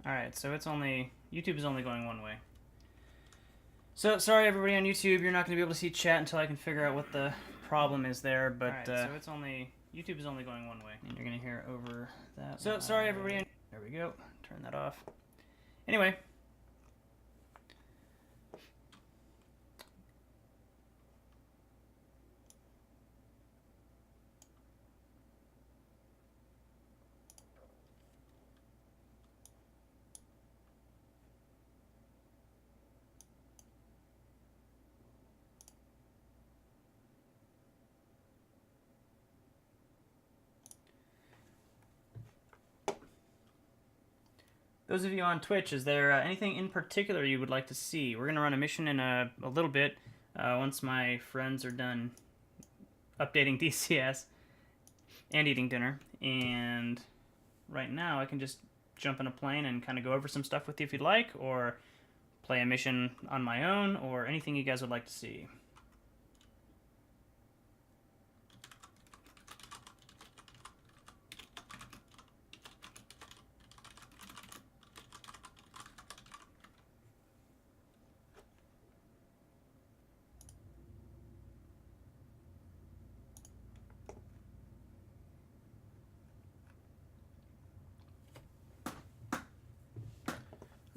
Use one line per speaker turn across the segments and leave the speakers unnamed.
Alright, so it's only... YouTube is only going one way. So, sorry everybody on YouTube, you're not going to be able to see chat until I can figure out what the problem is there, but... Alright, so it's only... YouTube is only going one way. And you're going to hear over that. So, sorry everybody on... There we go. Turn that off. Anyway. Those of you on Twitch, is there anything in particular you would like to see? We're going to run a mission in a little bit, once my friends are done updating DCS and eating dinner. And right now I can just jump in a plane and kind of go over some stuff with you if you'd like, or play a mission on my own, or anything you guys would like to see.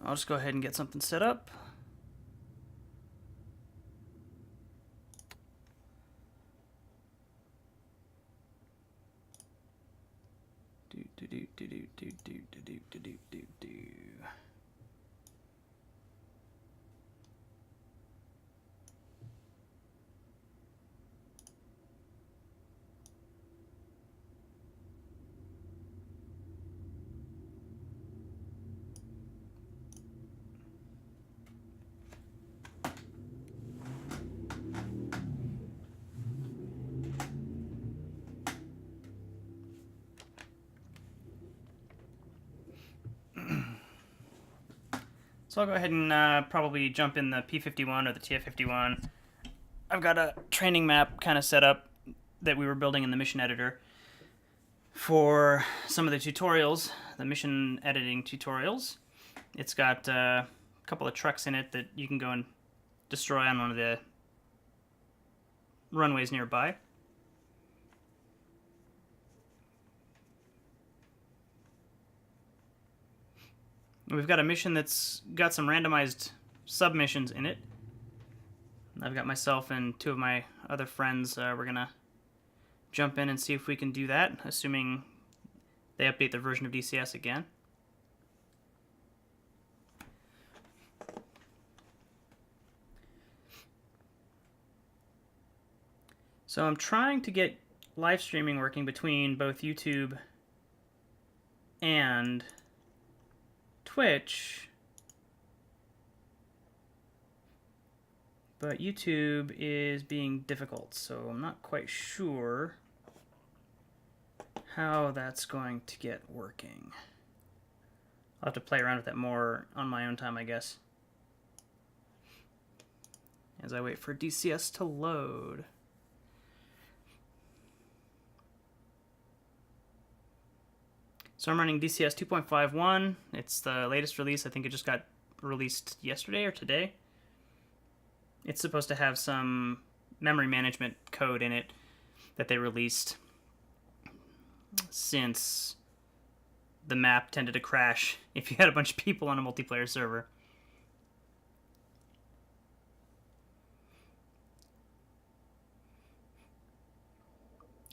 I'll just go ahead and get something set up. So I'll go ahead and probably jump in the P51 or the TF51. I've got a training map kind of set up that we were building in the mission editor for some of the tutorials, the mission editing tutorials. It's got a couple of trucks in it that you can go and destroy on one of the runways nearby. We've got a mission that's got some randomized submissions in it. I've got myself and two of my other friends. We're going to jump in and see if we can do that, assuming they update their version of DCS again. So I'm trying to get live streaming working between both YouTube and Twitch, but YouTube is being difficult, so I'm not quite sure how that's going to get working. I'll have to play around with that more on my own time, I guess, as I wait for DCS to load. So I'm running DCS 2.51. It's the latest release. I think it just got released yesterday or today. It's supposed to have some memory management code in it that they released since the map tended to crash if you had a bunch of people on a multiplayer server.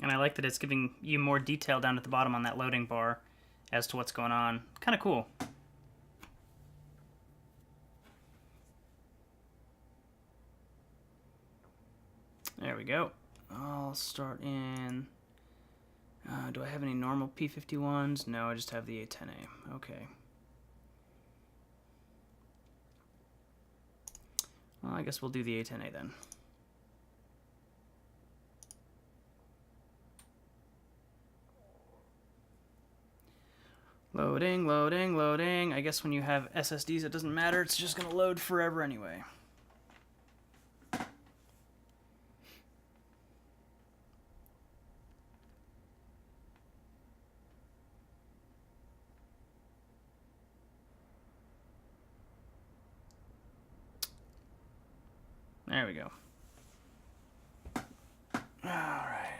And I like that it's giving you more detail down at the bottom on that loading bar as to what's going on. Kind of cool. There we go. I'll start in... do I have any normal P51s? No, I just have the A10A. Okay. Well, I guess we'll do the A10A then. Loading, loading, loading. I guess when you have SSDs, it doesn't matter. It's just going to load forever anyway. There we go. Alright.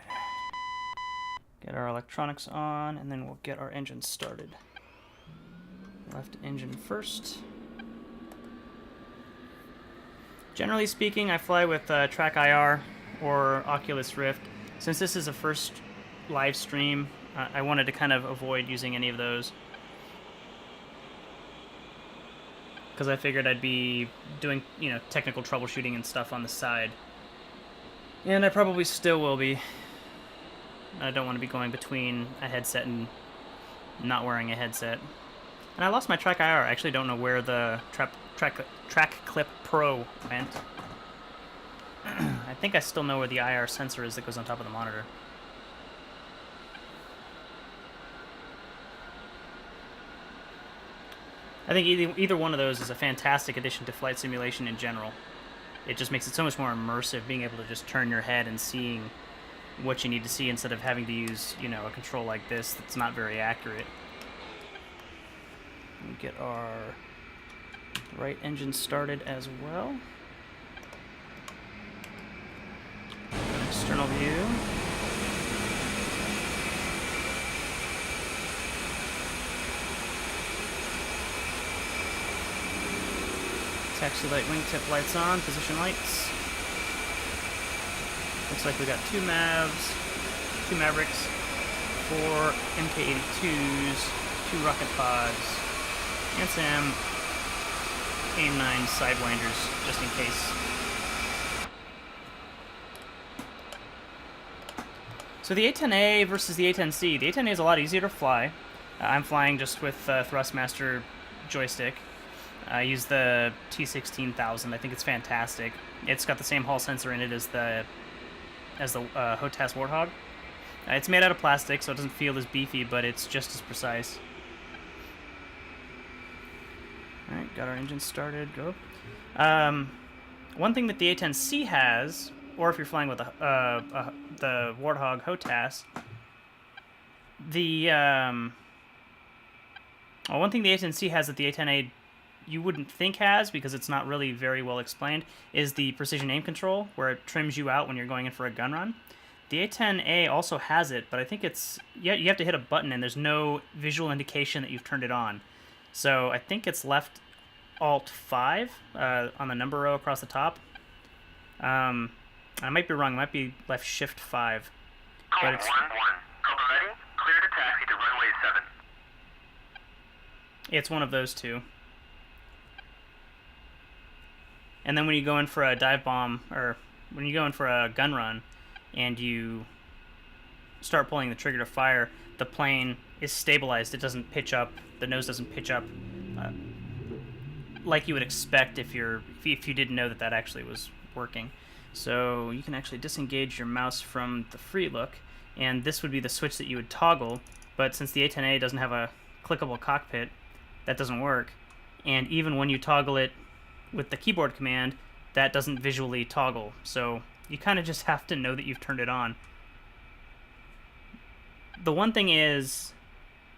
Get our electronics on, and then we'll get our engine started. Left engine first. Generally speaking, I fly with Track IR or Oculus Rift. Since this is a first live stream, I wanted to kind of avoid using any of those. Because I figured I'd be doing, technical troubleshooting and stuff on the side. And I probably still will be. I don't want to be going between a headset and not wearing a headset. And I lost my Track IR. I actually don't know where the Track Clip Pro went. I think I still know where the IR sensor is that goes on top of the monitor. I think either one of those is a fantastic addition to flight simulation in general. It just makes it so much more immersive, being able to just turn your head and seeing what you need to see instead of having to use, a control like this that's not very accurate. We get our right engine started as well. External view. Taxi light wingtip lights on, position lights. Looks like we got two Mavericks, 4 MK82s, 2 rocket pods, and some AIM-9 sidewinders, just in case. So the A10A versus the A10C. The A10A is a lot easier to fly. I'm flying just with Thrustmaster joystick. I use the T16000. I think it's fantastic. It's got the same Hall sensor in it as the HOTAS Warthog. It's made out of plastic, so it doesn't feel as beefy, but it's just as precise. Alright, got our engine started. Go. One thing that the A10C has, or if you're flying with the Warthog HOTAS, one thing the A10C has that the A10A you wouldn't think has, because it's not really very well explained, is the precision aim control, where it trims you out when you're going in for a gun run. The A10A also has it, but I think you have to hit a button and there's no visual indication that you've turned it on. So I think it's left Alt 5 on the number row across the top. I might be wrong. It might be left Shift 5.
Call 1-1. Copy ready. Clear to taxi to runway 7.
It's one of those two. And then when you go in for a dive bomb, or when you go in for a gun run, and you start pulling the trigger to fire, the plane is stabilized. It doesn't pitch up. The nose doesn't pitch up like you would expect if you didn't know that actually was working. So you can actually disengage your mouse from the free look, and this would be the switch that you would toggle. But since the A10A doesn't have a clickable cockpit, that doesn't work. And even when you toggle it with the keyboard command, that doesn't visually toggle. So you kind of just have to know that you've turned it on. The one thing is,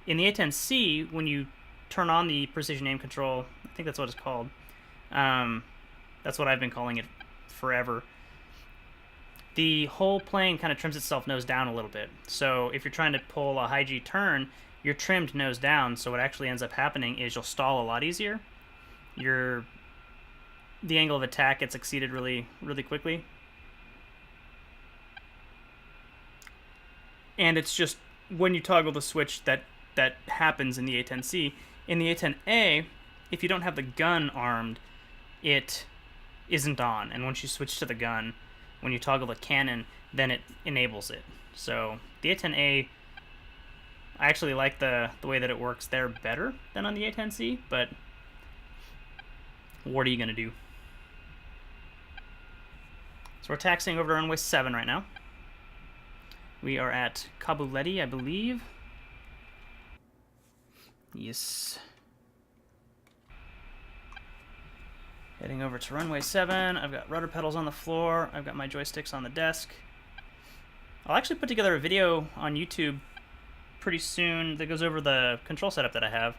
in the A10C, when you turn on the precision aim control, I think that's what it's called. That's what I've been calling it forever. The whole plane kind of trims itself nose down a little bit. So if you're trying to pull a high G turn, you're trimmed nose down. So what actually ends up happening is you'll stall a lot easier. The angle of attack gets exceeded really, really quickly. And it's just when you toggle the switch that happens in the A10C. In the A10A, if you don't have the gun armed, it isn't on. And once you switch to the gun, when you toggle the cannon, then it enables it. So the A10A, I actually like the way that it works there better than on the A10C, but what are you going to do? So we're taxiing over to runway 7 right now. We are at Kabuleti, I believe. Yes. Heading over to runway 7. I've got rudder pedals on the floor. I've got my joysticks on the desk. I'll actually put together a video on YouTube pretty soon that goes over the control setup that I have.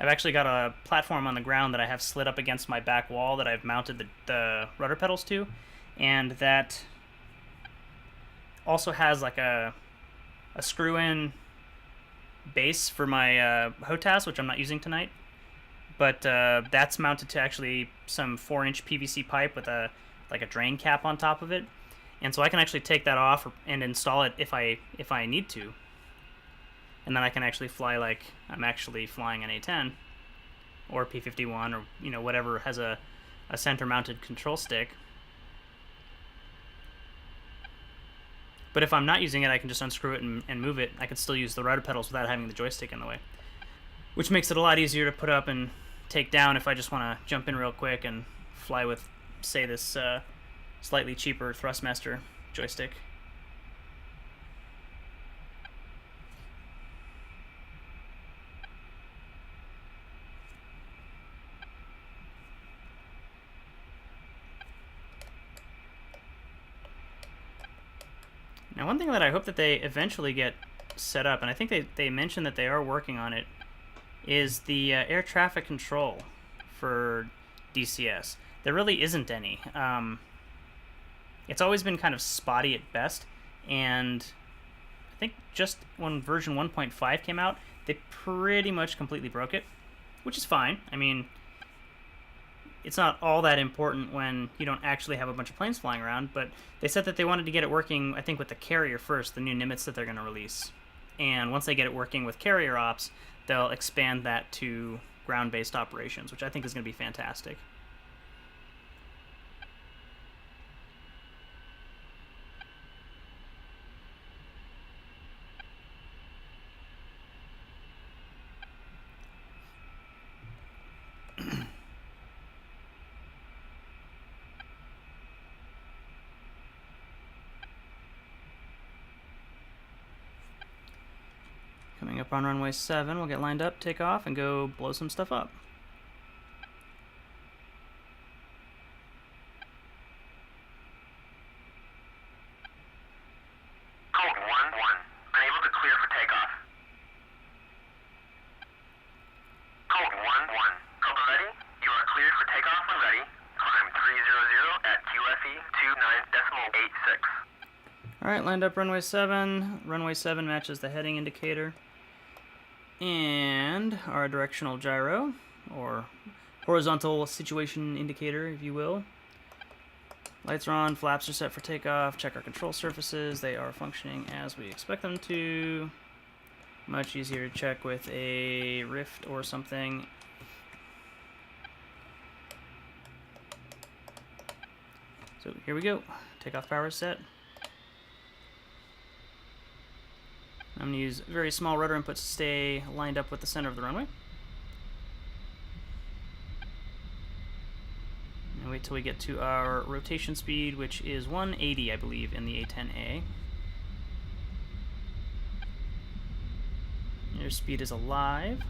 I've actually got a platform on the ground that I have slid up against my back wall that I've mounted the rudder pedals to, and that also has like a screw-in base for my HOTAS, which I'm not using tonight. But that's mounted to actually some 4-inch PVC pipe with a drain cap on top of it, and so I can actually take that off and install it if I need to, and then I can actually fly like I'm actually flying an A10 or P51 or whatever has a center-mounted control stick. But if I'm not using it, I can just unscrew it and move it. I can still use the rudder pedals without having the joystick in the way, which makes it a lot easier to put up and take down if I just want to jump in real quick and fly with, say, this slightly cheaper Thrustmaster joystick. Now, one thing that I hope that they eventually get set up, and I think they mentioned that they are working on it, is the air traffic control for DCS. There really isn't any. It's always been kind of spotty at best, and I think just when version 1.5 came out, they pretty much completely broke it, which is fine. I mean, it's not all that important when you don't actually have a bunch of planes flying around, but they said that they wanted to get it working, I think, with the carrier first, the new Nimitz that they're going to release. And once they get it working with carrier ops, they'll expand that to ground-based operations, which I think is going to be fantastic. Coming up on runway 7, we'll get lined up, take off, and go blow some stuff up.
Code 1-1. Unable to clear for takeoff. Code 1-1. Code ready. You are cleared for takeoff when ready. Climb 300 at QFE 29.86.
Alright, lined up runway 7. Runway 7 matches the heading indicator. And our directional gyro, or horizontal situation indicator, if you will. Lights are on, flaps are set for takeoff. Check our control surfaces. They are functioning as we expect them to. Much easier to check with a Rift or something. So here we go. Takeoff power is set. I'm going to use very small rudder inputs to stay lined up with the center of the runway. And wait till we get to our rotation speed, which is 180, I believe, in the A10A. Airspeed is alive.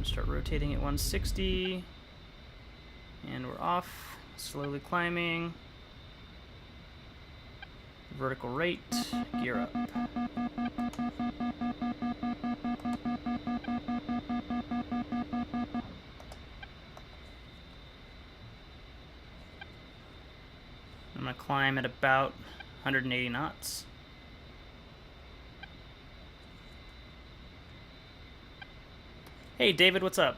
Start rotating at 160, and we're off, slowly climbing, vertical rate, gear up. I'm going to climb at about 180 knots. Hey, David, what's up?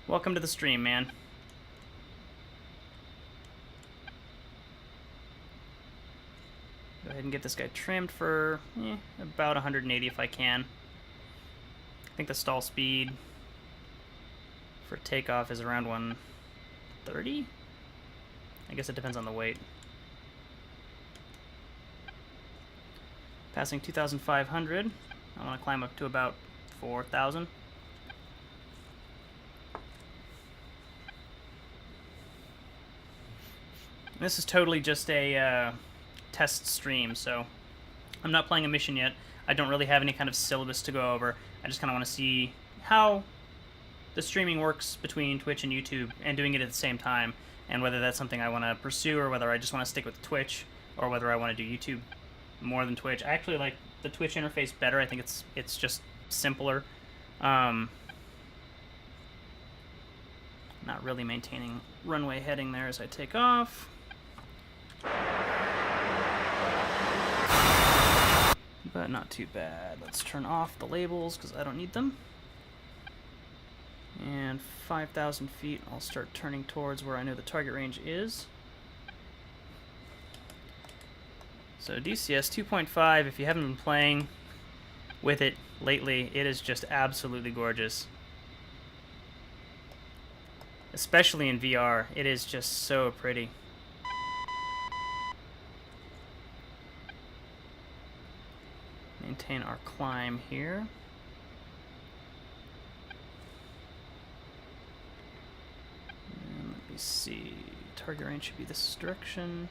Welcome to the stream, man. Go ahead and get this guy trimmed for about 180 if I can. I think the stall speed for takeoff is around 130? I guess it depends on the weight. Passing 2,500. I want to climb up to about 4,000. This is totally just a test stream, so I'm not playing a mission yet. I don't really have any kind of syllabus to go over. I just kind of want to see how the streaming works between Twitch and YouTube and doing it at the same time, and whether that's something I want to pursue or whether I just want to stick with Twitch or whether I want to do YouTube more than Twitch. I actually like the Twitch interface better. I think it's just simpler. Not really maintaining runway heading there as I take off. But not too bad. Let's turn off the labels because I don't need them. And 5,000 feet, I'll start turning towards where I know the target range is. So DCS 2.5, if you haven't been playing with it lately, it is just absolutely gorgeous. Especially in VR, it is just so pretty. Maintain our climb here. And let me see. Target range should be this direction.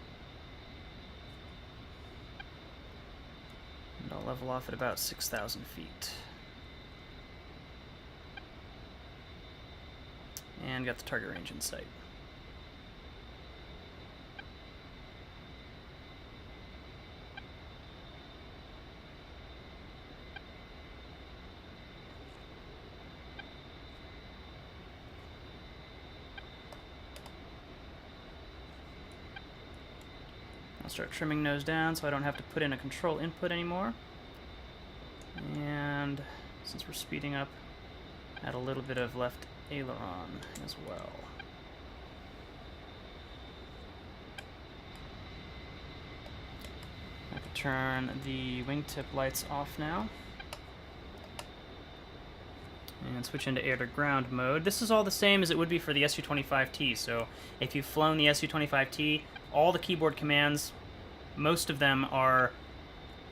And I'll level off at about 6,000 feet. And got the target range in sight. I'll start trimming nose down so I don't have to put in a control input anymore. And since we're speeding up, add a little bit of left aileron as well. I can turn the wingtip lights off now. And switch into air-to-ground mode. This is all the same as it would be for the SU-25T, so if you've flown the SU-25T, all the keyboard commands, most of them are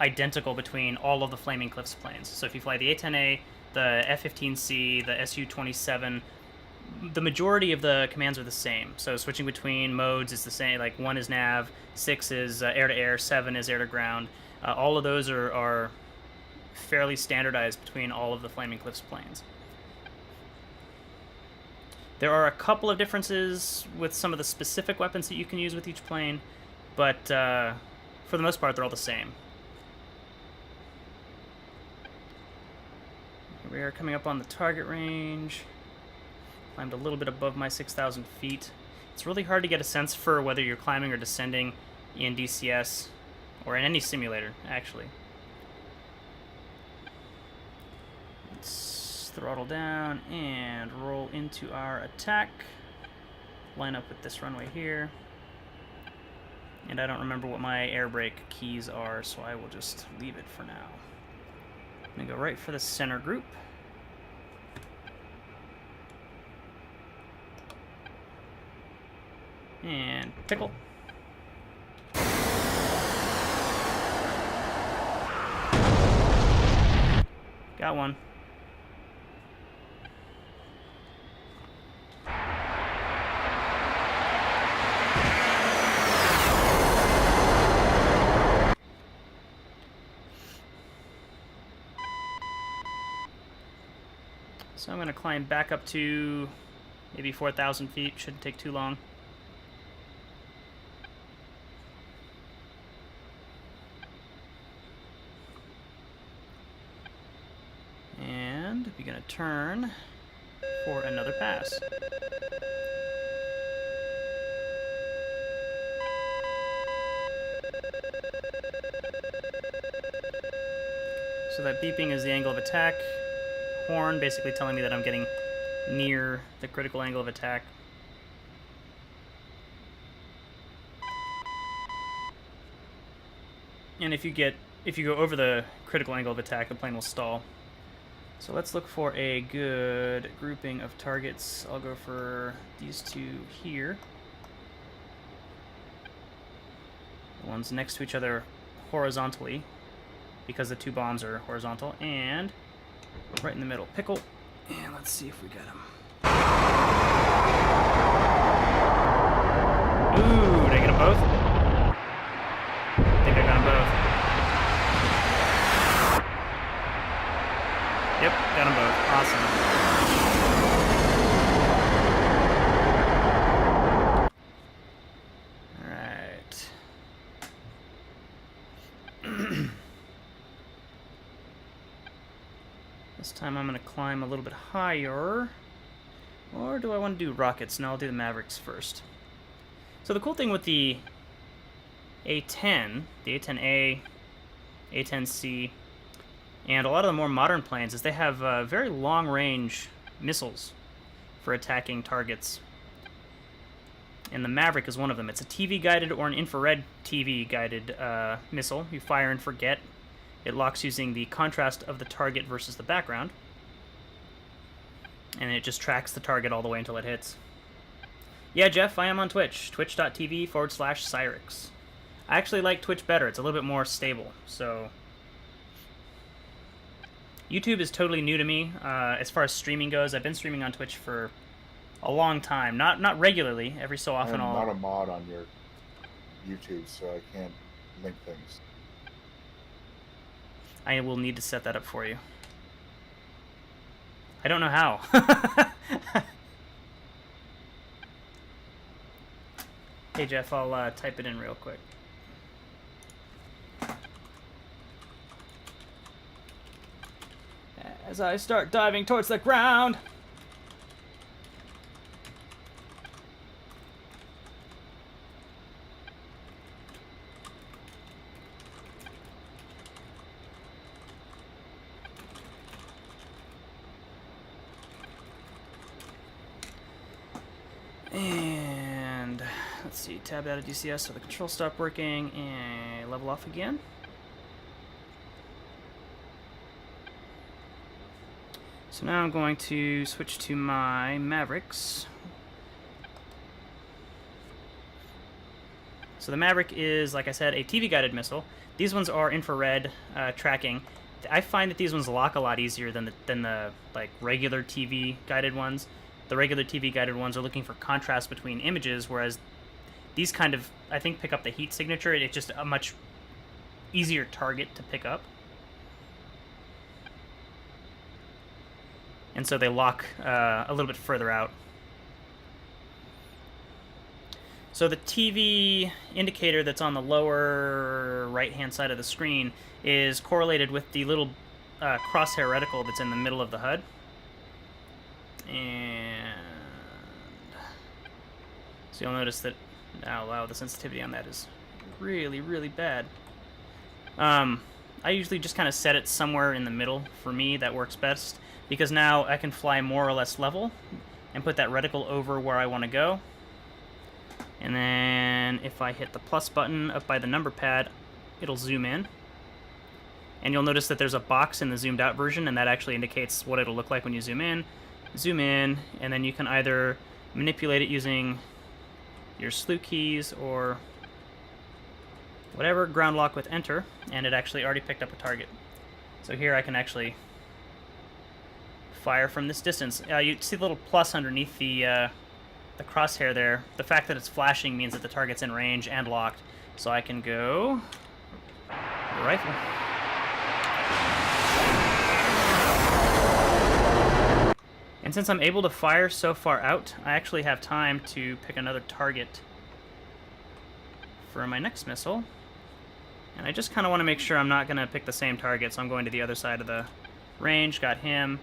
identical between all of the Flaming Cliffs planes. So if you fly the A-10A, the F-15C, the Su-27, the majority of the commands are the same. So switching between modes is the same, like 1 is nav, 6 is air-to-air, 7 is air-to-ground. All of those are fairly standardized between all of the Flaming Cliffs planes. There are a couple of differences with some of the specific weapons that you can use with each plane, but for the most part, they're all the same. We are coming up on the target range. Climbed a little bit above my 6,000 feet. It's really hard to get a sense for whether you're climbing or descending in DCS, or in any simulator, actually. Let's throttle down and roll into our attack. Line up with this runway here. And I don't remember what my air brake keys are, so I will just leave it for now. I'm going to go right for the center group. And pickle. Got one. So I'm going to climb back up to maybe 4,000 feet. Shouldn't take too long. And we're going to turn for another pass. So that beeping is the angle of attack. Horn basically telling me that I'm getting near the critical angle of attack. And if you go over the critical angle of attack, the plane will stall. So let's look for a good grouping of targets. I'll go for these two here. The ones next to each other horizontally, because the two bombs are horizontal, and right in the middle, pickle. And let's see if we get him. Ooh, did I get them both? I think I got them both. Yep, got them both. Awesome. This time I'm going to climb a little bit higher. Or do I want to do rockets? No, I'll do the Mavericks first. So the cool thing with the A10, the A10A, A10C, and a lot of the more modern planes is they have very long-range missiles for attacking targets. And the Maverick is one of them. It's a TV-guided or an infrared TV-guided missile. You fire and forget. It locks using the contrast of the target versus the background. And it just tracks the target all the way until it hits. Yeah, Jeff, I am on Twitch. Twitch.tv/Cyrix. I actually like Twitch better. It's a little bit more stable. So YouTube is totally new to me as far as streaming goes. I've been streaming on Twitch for a long time. Not regularly. Every so often
I'm not a mod on your YouTube, so I can't link things.
I will need to set that up for you. I don't know how. Hey Jeff, I'll type it in real quick. As I start diving towards the ground. And let's see, tab out of DCS so the controls stop working and level off again. So now I'm going to switch to my Mavericks. So the Maverick is, like I said, a TV-guided missile. These ones are infrared tracking. I find that these ones lock a lot easier than the like regular TV-guided ones. The regular TV-guided ones are looking for contrast between images, whereas these kind of, I think, pick up the heat signature. It's just a much easier target to pick up. And so they lock a little bit further out. So the TV indicator that's on the lower right-hand side of the screen is correlated with the little crosshair reticle that's in the middle of the HUD. And so you'll notice that, oh wow, the sensitivity on that is really, really bad. I usually just kind of set it somewhere in the middle. For me, that works best, because now I can fly more or less level and put that reticle over where I want to go. And then if I hit the plus button up by the number pad, it'll zoom in. And you'll notice that there's a box in the zoomed out version, and that actually indicates what it'll look like when you zoom in, and then you can either manipulate it using your slew keys or whatever, ground lock with enter, and it actually already picked up a target. So here I can actually fire from this distance. You see the little plus underneath the crosshair there. The fact that it's flashing means that the target's in range and locked. So I can go rifle. And since I'm able to fire so far out, I actually have time to pick another target for my next missile. And I just kind of want to make sure I'm not going to pick the same target, so I'm going to the other side of the range. Got him.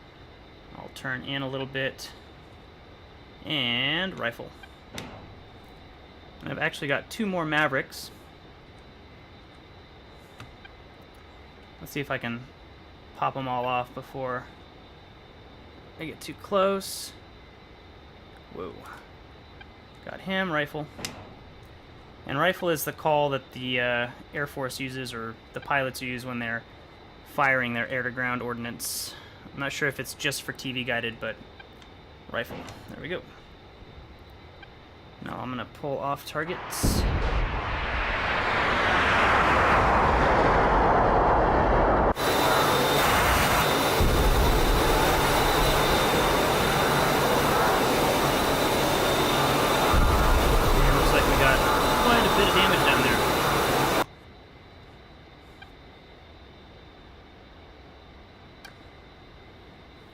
I'll turn in a little bit. And rifle. And I've actually got 2 more Mavericks. Let's see if I can pop them all off before I get too close. Whoa. Got him, rifle. And rifle is the call that the Air Force uses, or the pilots use when they're firing their air-to-ground ordnance. I'm not sure if it's just for TV-guided, but rifle. There we go. Now I'm going to pull off targets.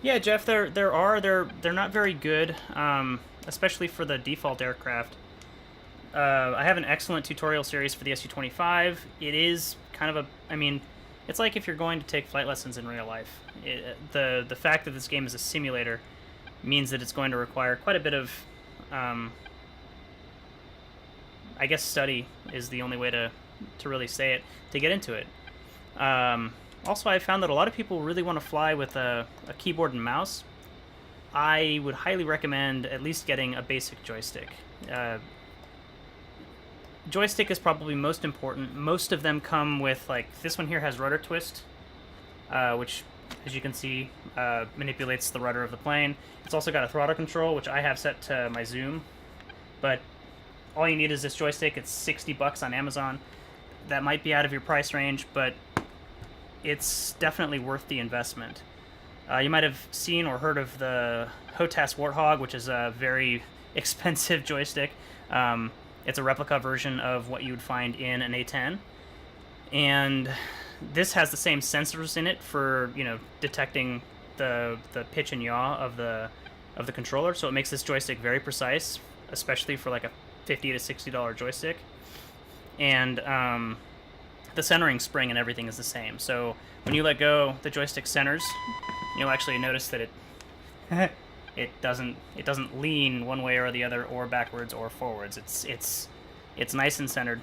Yeah, Jeff, they're not very good, especially for the default aircraft. I have an excellent tutorial series for the Su-25. It is kind of a, I mean, it's like if you're going to take flight lessons in real life. The fact that this game is a simulator means that it's going to require quite a bit of, I guess study is the only way to really say it, to get into it. Also, I found that a lot of people really want to fly with a keyboard and mouse. I would highly recommend at least getting a basic joystick. Joystick is probably most important. Most of them come with, like, this one here has rudder twist, which, as you can see, manipulates the rudder of the plane. It's also got a throttle control, which I have set to my zoom, but all you need is this joystick. It's $60 on Amazon. That might be out of your price range, but it's definitely worth the investment. You might have seen or heard of the HOTAS Warthog, which is a very expensive joystick. It's a replica version of what you would find in an A10. And this has the same sensors in it for, you know, detecting the pitch and yaw of the controller, so it makes this joystick very precise, especially for like a $50 to $60 joystick. And the centering spring and everything is the same. So when you let go, the joystick centers. You'll actually notice that it doesn't lean one way or the other, or backwards or forwards. It's nice and centered.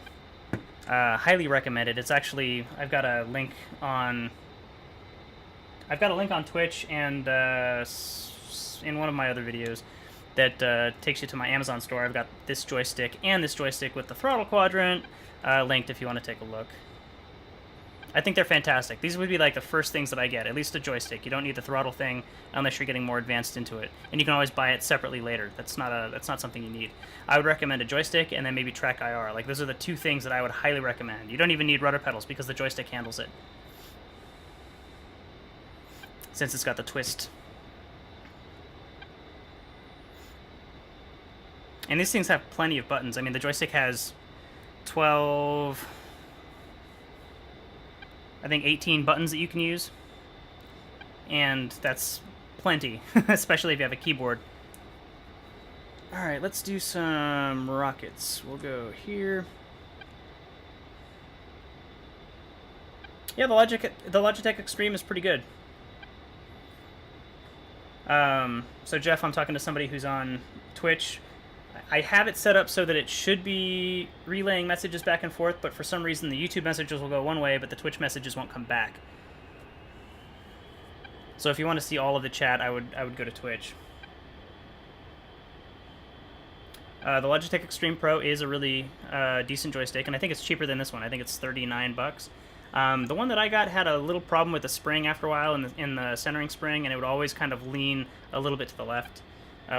Highly recommended. It's actually, I've got a link on Twitch and in one of my other videos that takes you to my Amazon store. I've got this joystick and this joystick with the throttle quadrant linked if you want to take a look. I think they're fantastic. These would be like the first things that I get, at least a joystick. You don't need the throttle thing unless you're getting more advanced into it. And you can always buy it separately later. That's not something you need. I would recommend a joystick and then maybe track IR. Like, those are the two things that I would highly recommend. You don't even need rudder pedals because the joystick handles it, since it's got the twist. And these things have plenty of buttons. I mean, the joystick has 12... I think 18 buttons that you can use, and that's plenty, especially if you have a keyboard. Alright, let's do some rockets. We'll go here. Yeah, the Logitech Extreme is pretty good. So Jeff, I'm talking to somebody who's on Twitch. I have it set up so that it should be relaying messages back and forth, but for some reason the YouTube messages will go one way, but the Twitch messages won't come back. So if you want to see all of the chat, I would go to Twitch. The Logitech Extreme Pro is a really decent joystick, and I think it's cheaper than this one. I think it's $39. The one that I got had a little problem with the spring after a while, in the centering spring, and it would always kind of lean a little bit to the left.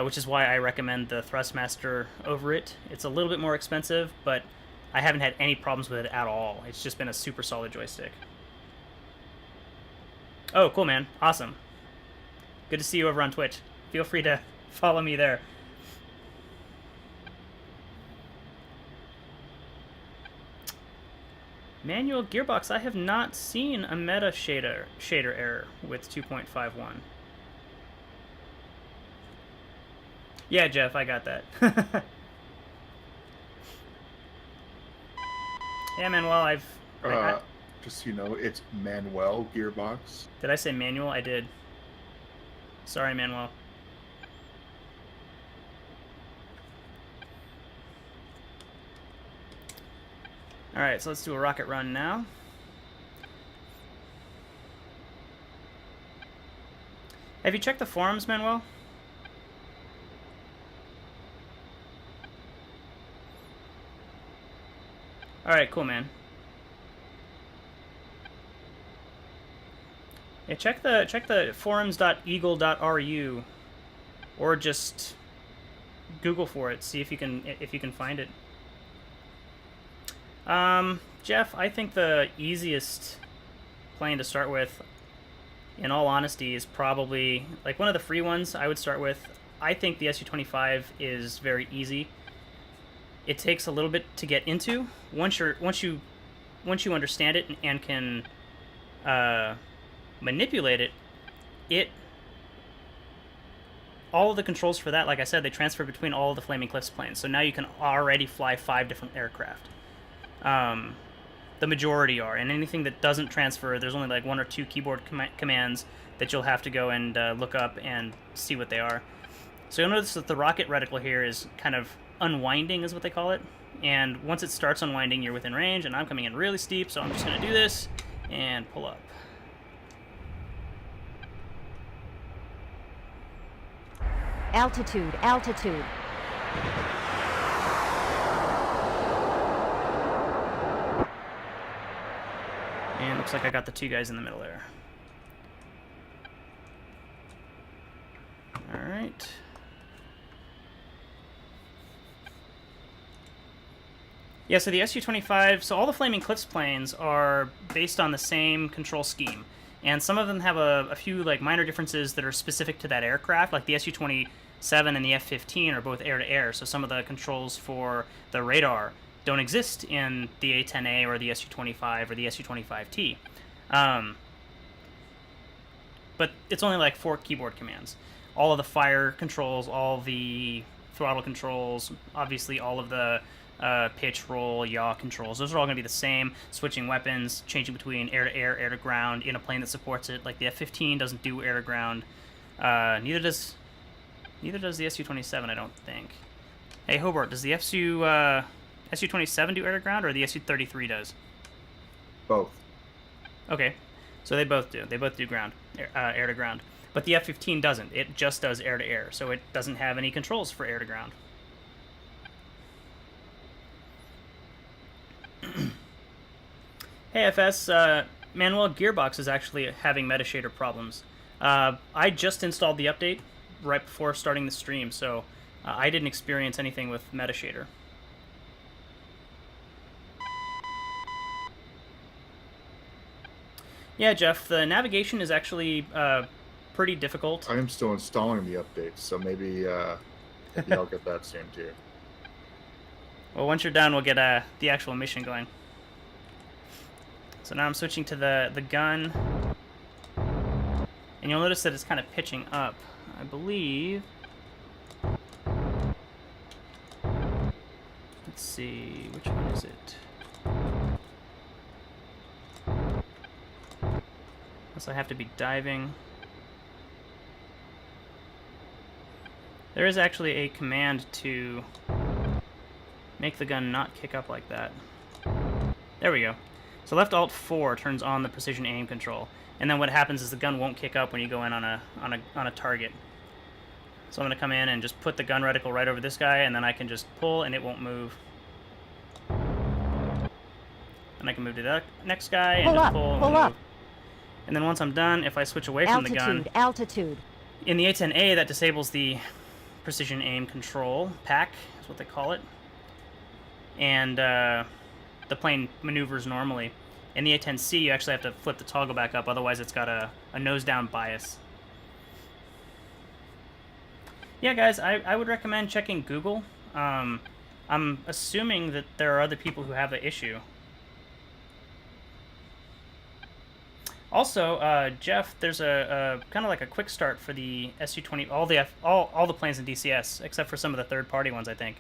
Which is why I recommend the Thrustmaster over it. It's a little bit more expensive, but I haven't had any problems with it at all. It's just been a super solid joystick. Oh, cool, man. Awesome. Good to see you over on Twitch. Feel free to follow me there. Manual gearbox. I have not seen a meta shader error with 2.51. Yeah, Jeff, I got that. Yeah, Manuel,
just so you know, it's Manuel gearbox.
Did I say manual? I did. Sorry, Manuel. Alright, so let's do a rocket run now. Have you checked the forums, Manuel? Alright, cool, man. Yeah, check the forums.eagle.ru, or just Google for it. See if you can find it. Jeff, I think the easiest plane to start with, in all honesty, is probably like one of the free ones I would start with. I think the Su-25 is very easy. It takes a little bit to get into. Once you understand it and can manipulate it, all of the controls for that, like I said, they transfer between all of the Flaming Cliffs planes. So now you can already fly 5 different aircraft. The the majority are, and anything that doesn't transfer, there's only like 1 or 2 keyboard commands that you'll have to go and look up and see what they are. So you'll notice that the rocket reticle here is kind of unwinding, is what they call it. And once it starts unwinding, you're within range, and I'm coming in really steep, so I'm just going to do this and pull up.
Altitude, altitude.
And looks like I got the 2 guys in the middle there. Alright. Yeah, so the Su-25, so all the Flaming Cliffs planes are based on the same control scheme. And some of them have a few like minor differences that are specific to that aircraft, like the Su-27 and the F-15 are both air-to-air, so some of the controls for the radar don't exist in the A-10A or the Su-25 or the Su-25T. But it's only like 4 keyboard commands. All of the fire controls, all the throttle controls, obviously all of the pitch, roll, yaw controls. Those are all going to be the same. Switching weapons, changing between air-to-air, air-to-ground in a plane that supports it. Like the F-15 doesn't do air-to-ground. Neither does the Su-27, I don't think. Hey, Hobart, does the Su-27 do air-to-ground, or the Su-33 does?
Both.
Okay, so they both do. They both do air-to-ground. But the F-15 doesn't. It just does air-to-air, so it doesn't have any controls for air-to-ground. Hey FS, Manuel, Gearbox is actually having Metashader problems. I just installed the update right before starting the stream, so I didn't experience anything with Metashader. Yeah, Jeff, the navigation is actually pretty difficult.
I am still installing the updates, so maybe I'll get that soon too.
Well, once you're done, we'll get the actual mission going. So now I'm switching to the gun. And you'll notice that it's kind of pitching up. I believe... Let's see, which one is it? Unless I have to be diving. There is actually a command to make the gun not kick up like that. There we go. So left Alt 4 turns on the precision aim control, and then what happens is the gun won't kick up when you go in on a target. So I'm going to come in and just put the gun reticle right over this guy, and then I can just pull and it won't move. And I can move to the next guy and just pull and move. And then once I'm done, if I switch away from the gun,
altitude.
In the A-10A, that disables the precision aim control pack, is what they call it. And the plane maneuvers normally. In the A-10C, you actually have to flip the toggle back up, otherwise it's got a nose-down bias. Yeah, guys, I would recommend checking Google. I'm assuming that there are other people who have the issue. Also, Jeff, there's a kind of like a quick start for the Su-20, all the planes in DCS, except for some of the third-party ones, I think.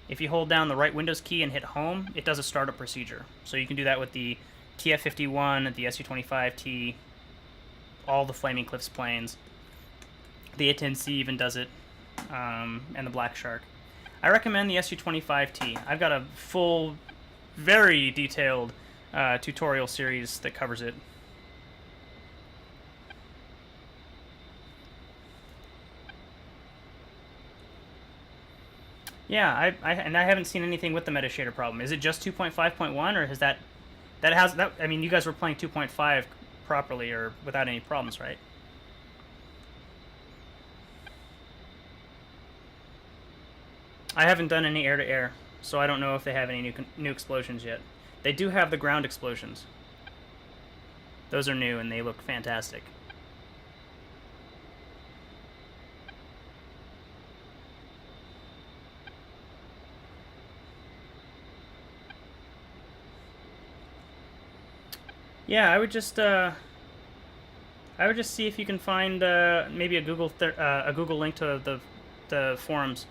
If you hold down the right Windows key and hit Home, it does a startup procedure. So you can do that with the TF-51, the Su-25T, all the Flaming Cliffs planes. The A-10C even does it, and the Black Shark. I recommend the Su-25T. I've got a full, very detailed tutorial series that covers it. Yeah, I haven't seen anything with the Metashader problem. Is it just 2.5.1, or has that I mean, you guys were playing 2.5 properly or without any problems, right? I haven't done any air-to-air, so I don't know if they have any new explosions yet. They do have the ground explosions. Those are new and they look fantastic. Yeah, I would just see if you can find maybe a Google link to the forums,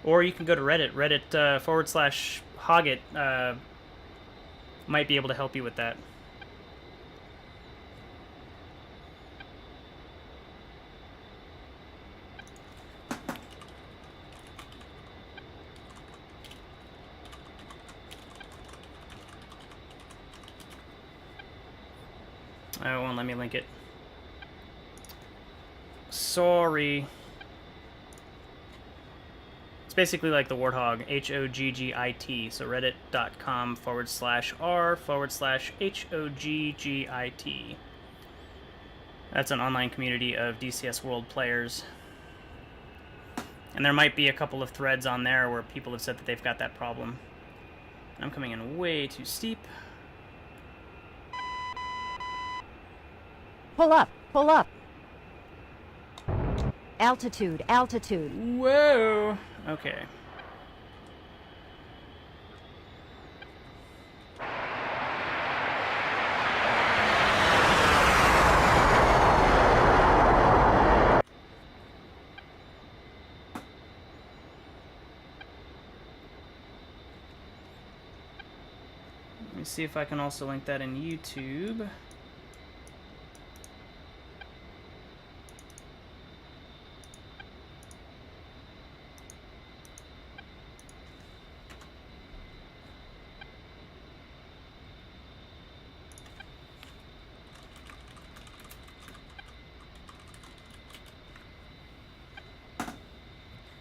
or you can go to Reddit, /Hoggit might be able to help you with that. Oh, it won't let me link it. Sorry. It's basically like the Warthog, Hoggit, so reddit.com/r/Hoggit. That's an online community of DCS World players. And there might be a couple of threads on there where people have said that they've got that problem. I'm coming in way too steep.
Pull up, pull up. Altitude, altitude.
Whoa! Okay. Let me see if I can also link that in YouTube.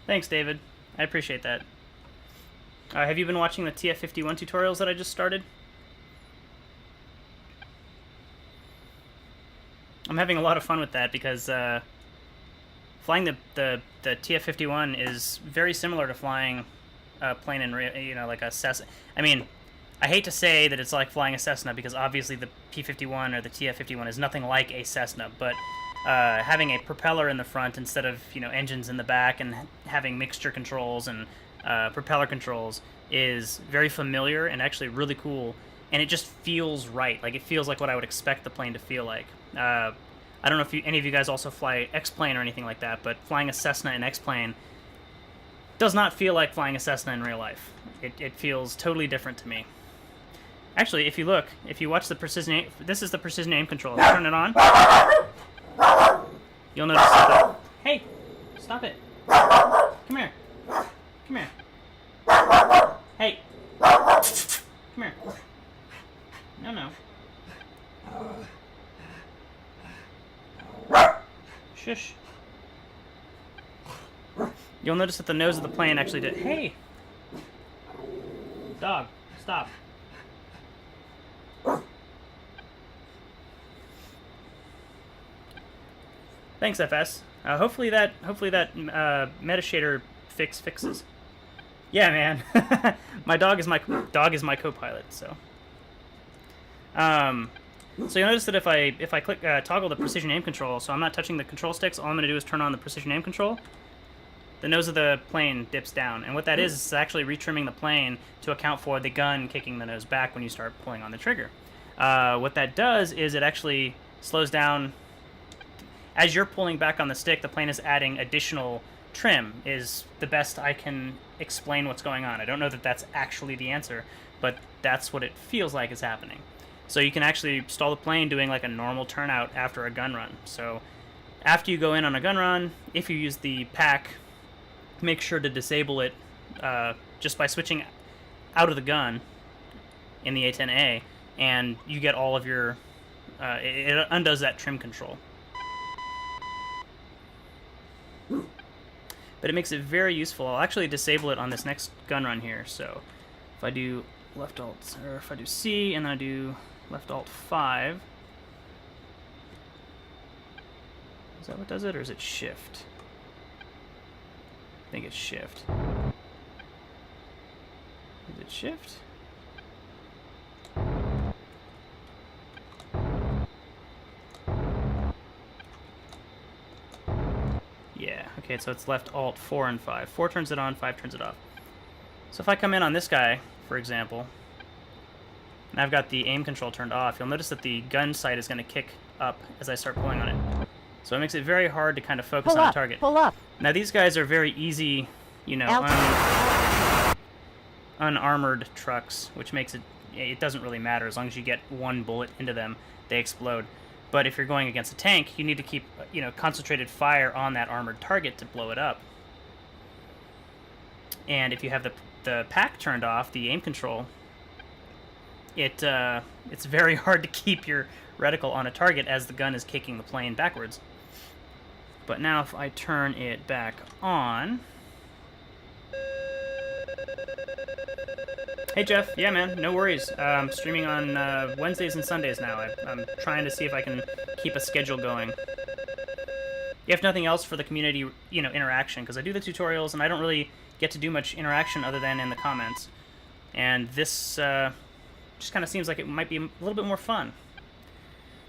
Thanks, David. I appreciate that. Have you been watching the TF51 tutorials that I just started? I'm having a lot of fun with that because flying the TF51 is very similar to flying a plane in, like a Cessna. I mean, I hate to say that it's like flying a Cessna because obviously the P-51 or the TF-51 is nothing like a Cessna, but having a propeller in the front instead of engines in the back and having mixture controls and propeller controls is very familiar and actually really cool, and it just feels right. Like it feels like what I would expect the plane to feel like. I don't know if any of you guys also fly X-plane or anything like that, but flying a Cessna in X-plane does not feel like flying a Cessna in real life. It feels totally different to me. Actually, if you watch the precision aim, this is the precision aim control. If you turn it on, you'll notice that hey, stop it. Come here. Come here. Hey. Come here. No. Shush. You'll notice that the nose of the plane actually did. Hey! Dog, stop. Thanks, FS. Hopefully that metashader fixes. Yeah, man. my dog is my co-pilot. So you'll notice that if I click toggle the precision aim control, so I'm not touching the control sticks. All I'm going to do is turn on the precision aim control. The nose of the plane dips down, and what that is actually retrimming the plane to account for the gun kicking the nose back when you start pulling on the trigger. What that does is it actually slows down. As you're pulling back on the stick, the plane is adding additional trim, is the best I can explain what's going on. I don't know that that's actually the answer, but that's what it feels like is happening. So you can actually stall the plane doing like a normal turnout after a gun run. So after you go in on a gun run, if you use the pack, make sure to disable it just by switching out of the gun in the A10A, and you get all of your... it undoes that trim control. But it makes it very useful. I'll actually disable it on this next gun run here. So if I do left alt, or if I do C and then I do left alt 5, is that what does it, or is it shift? I think it's shift. Is it shift? Yeah, okay, so it's left alt 4 and 5. 4 turns it on, 5 turns it off. So if I come in on this guy, for example, and I've got the aim control turned off, you'll notice that the gun sight is going to kick up as I start pulling on it. So it makes it very hard to kind of focus on a target.
Pull up.
Now these guys are very easy, unarmored trucks, which makes it it doesn't really matter. As long as you get one bullet into them, they explode. But if you're going against a tank, you need to keep, concentrated fire on that armored target to blow it up. And if you have the pack turned off, the aim control, it's very hard to keep your reticle on a target as the gun is kicking the plane backwards. But now if I turn it back on... Hey Jeff, yeah man, no worries. I'm streaming on Wednesdays and Sundays now. I'm trying to see if I can keep a schedule going. If nothing else, for the community, interaction, because I do the tutorials and I don't really get to do much interaction other than in the comments. And this just kind of seems like it might be a little bit more fun.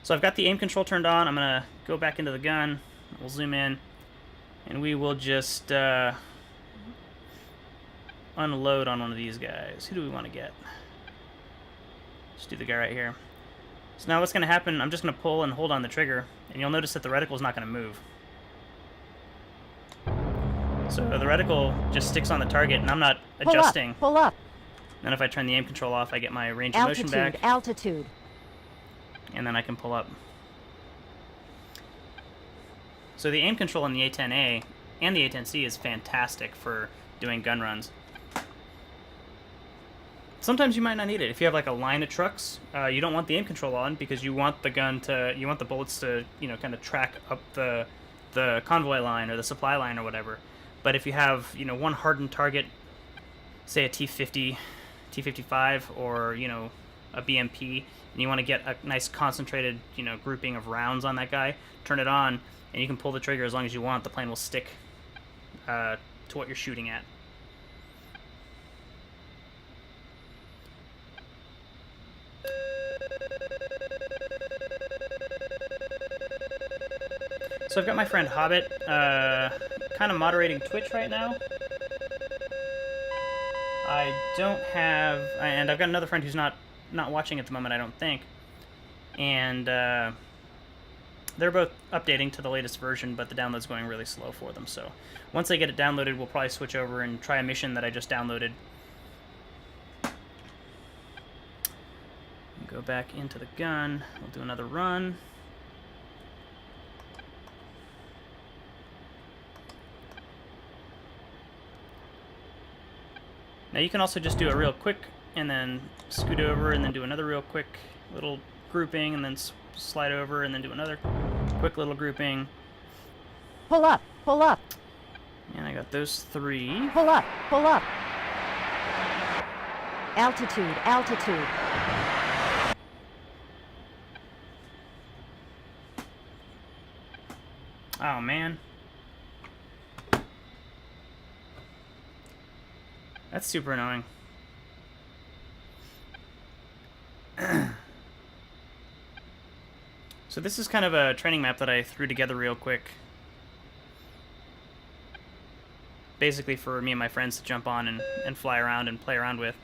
So I've got the aim control turned on. I'm gonna go back into the gun. We'll zoom in, and we will just unload on one of these guys. Who do we want to get? Just do the guy right here. So now what's going to happen, I'm just going to pull and hold on the trigger, and you'll notice that the reticle is not going to move. So the reticle just sticks on the target, and I'm not adjusting.
Pull up.
Then if I turn the aim control off, I get my range of motion back.
Altitude.
And then I can pull up. So the aim control in the A10A and the A10C is fantastic for doing gun runs. Sometimes you might not need it. If you have like a line of trucks, you don't want the aim control on because you want the bullets to, kind of track up the convoy line or the supply line or whatever. But if you have, one hardened target, say a T-50, T-55, or, a BMP, and you want to get a nice concentrated, grouping of rounds on that guy, turn it on, and you can pull the trigger as long as you want. The plane will stick to what you're shooting at. So I've got my friend Hobbit kind of moderating Twitch right now. I don't have... And I've got another friend who's not watching at the moment, I don't think. And they're both updating to the latest version, but the download's going really slow for them. So once they get it downloaded, we'll probably switch over and try a mission that I just downloaded. Go back into the gun. We'll do another run. Now you can also just do it real quick and then scoot over and then do another real quick little grouping and then slide over and then do another quick little grouping.
Pull up. Pull up.
And I got those three.
Pull up. Pull up. Altitude. Altitude.
Oh, man. That's super annoying. So this is kind of a training map that I threw together real quick. Basically for me and my friends to jump on and fly around and play around with.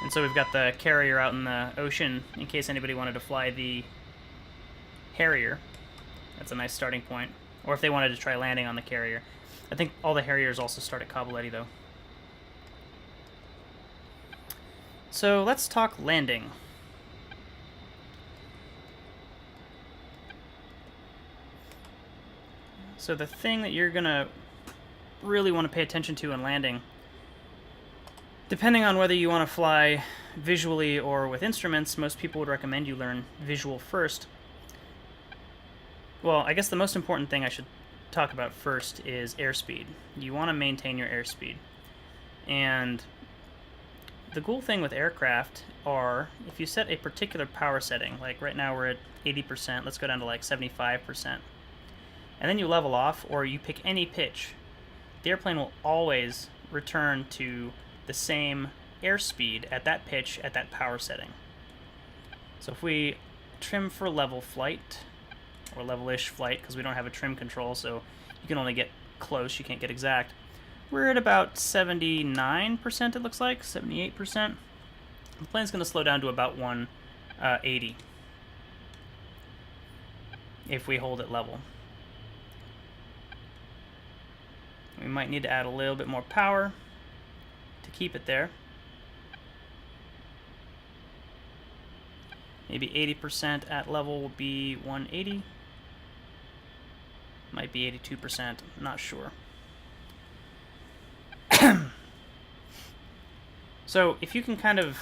And so we've got the carrier out in the ocean in case anybody wanted to fly the Harrier. That's a nice starting point. Or if they wanted to try landing on the carrier. I think all the Harriers also start at Cobblety, though. So let's talk landing. So the thing that you're gonna really want to pay attention to in landing, depending on whether you want to fly visually or with instruments, most people would recommend you learn visual first. Well, I guess the most important thing I should talk about first is airspeed. You want to maintain your airspeed. And the cool thing with aircraft are, if you set a particular power setting, like right now we're at 80%, let's go down to like 75%, and then you level off, or you pick any pitch, the airplane will always return to the same airspeed at that pitch at that power setting. So if we trim for level flight, or level-ish flight, because we don't have a trim control, so you can only get close, you can't get exact. We're at about 79%, it looks like, 78%. The plane's going to slow down to about 180 if we hold it level. We might need to add a little bit more power to keep it there. Maybe 80% at level will be 180. Might be 82%, not sure. So if you can kind of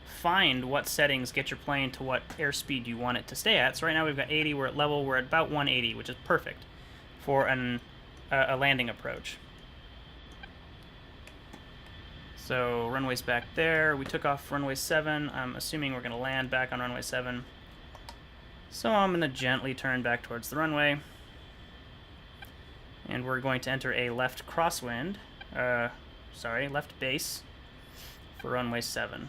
find what settings get your plane to what airspeed you want it to stay at. So right now we've got 80, we're at level, we're at about 180, which is perfect for a landing approach. So runway's back there. We took off runway 7. I'm assuming we're going to land back on runway 7. So I'm going to gently turn back towards the runway. And we're going to enter a left crosswind. Left base for runway 7.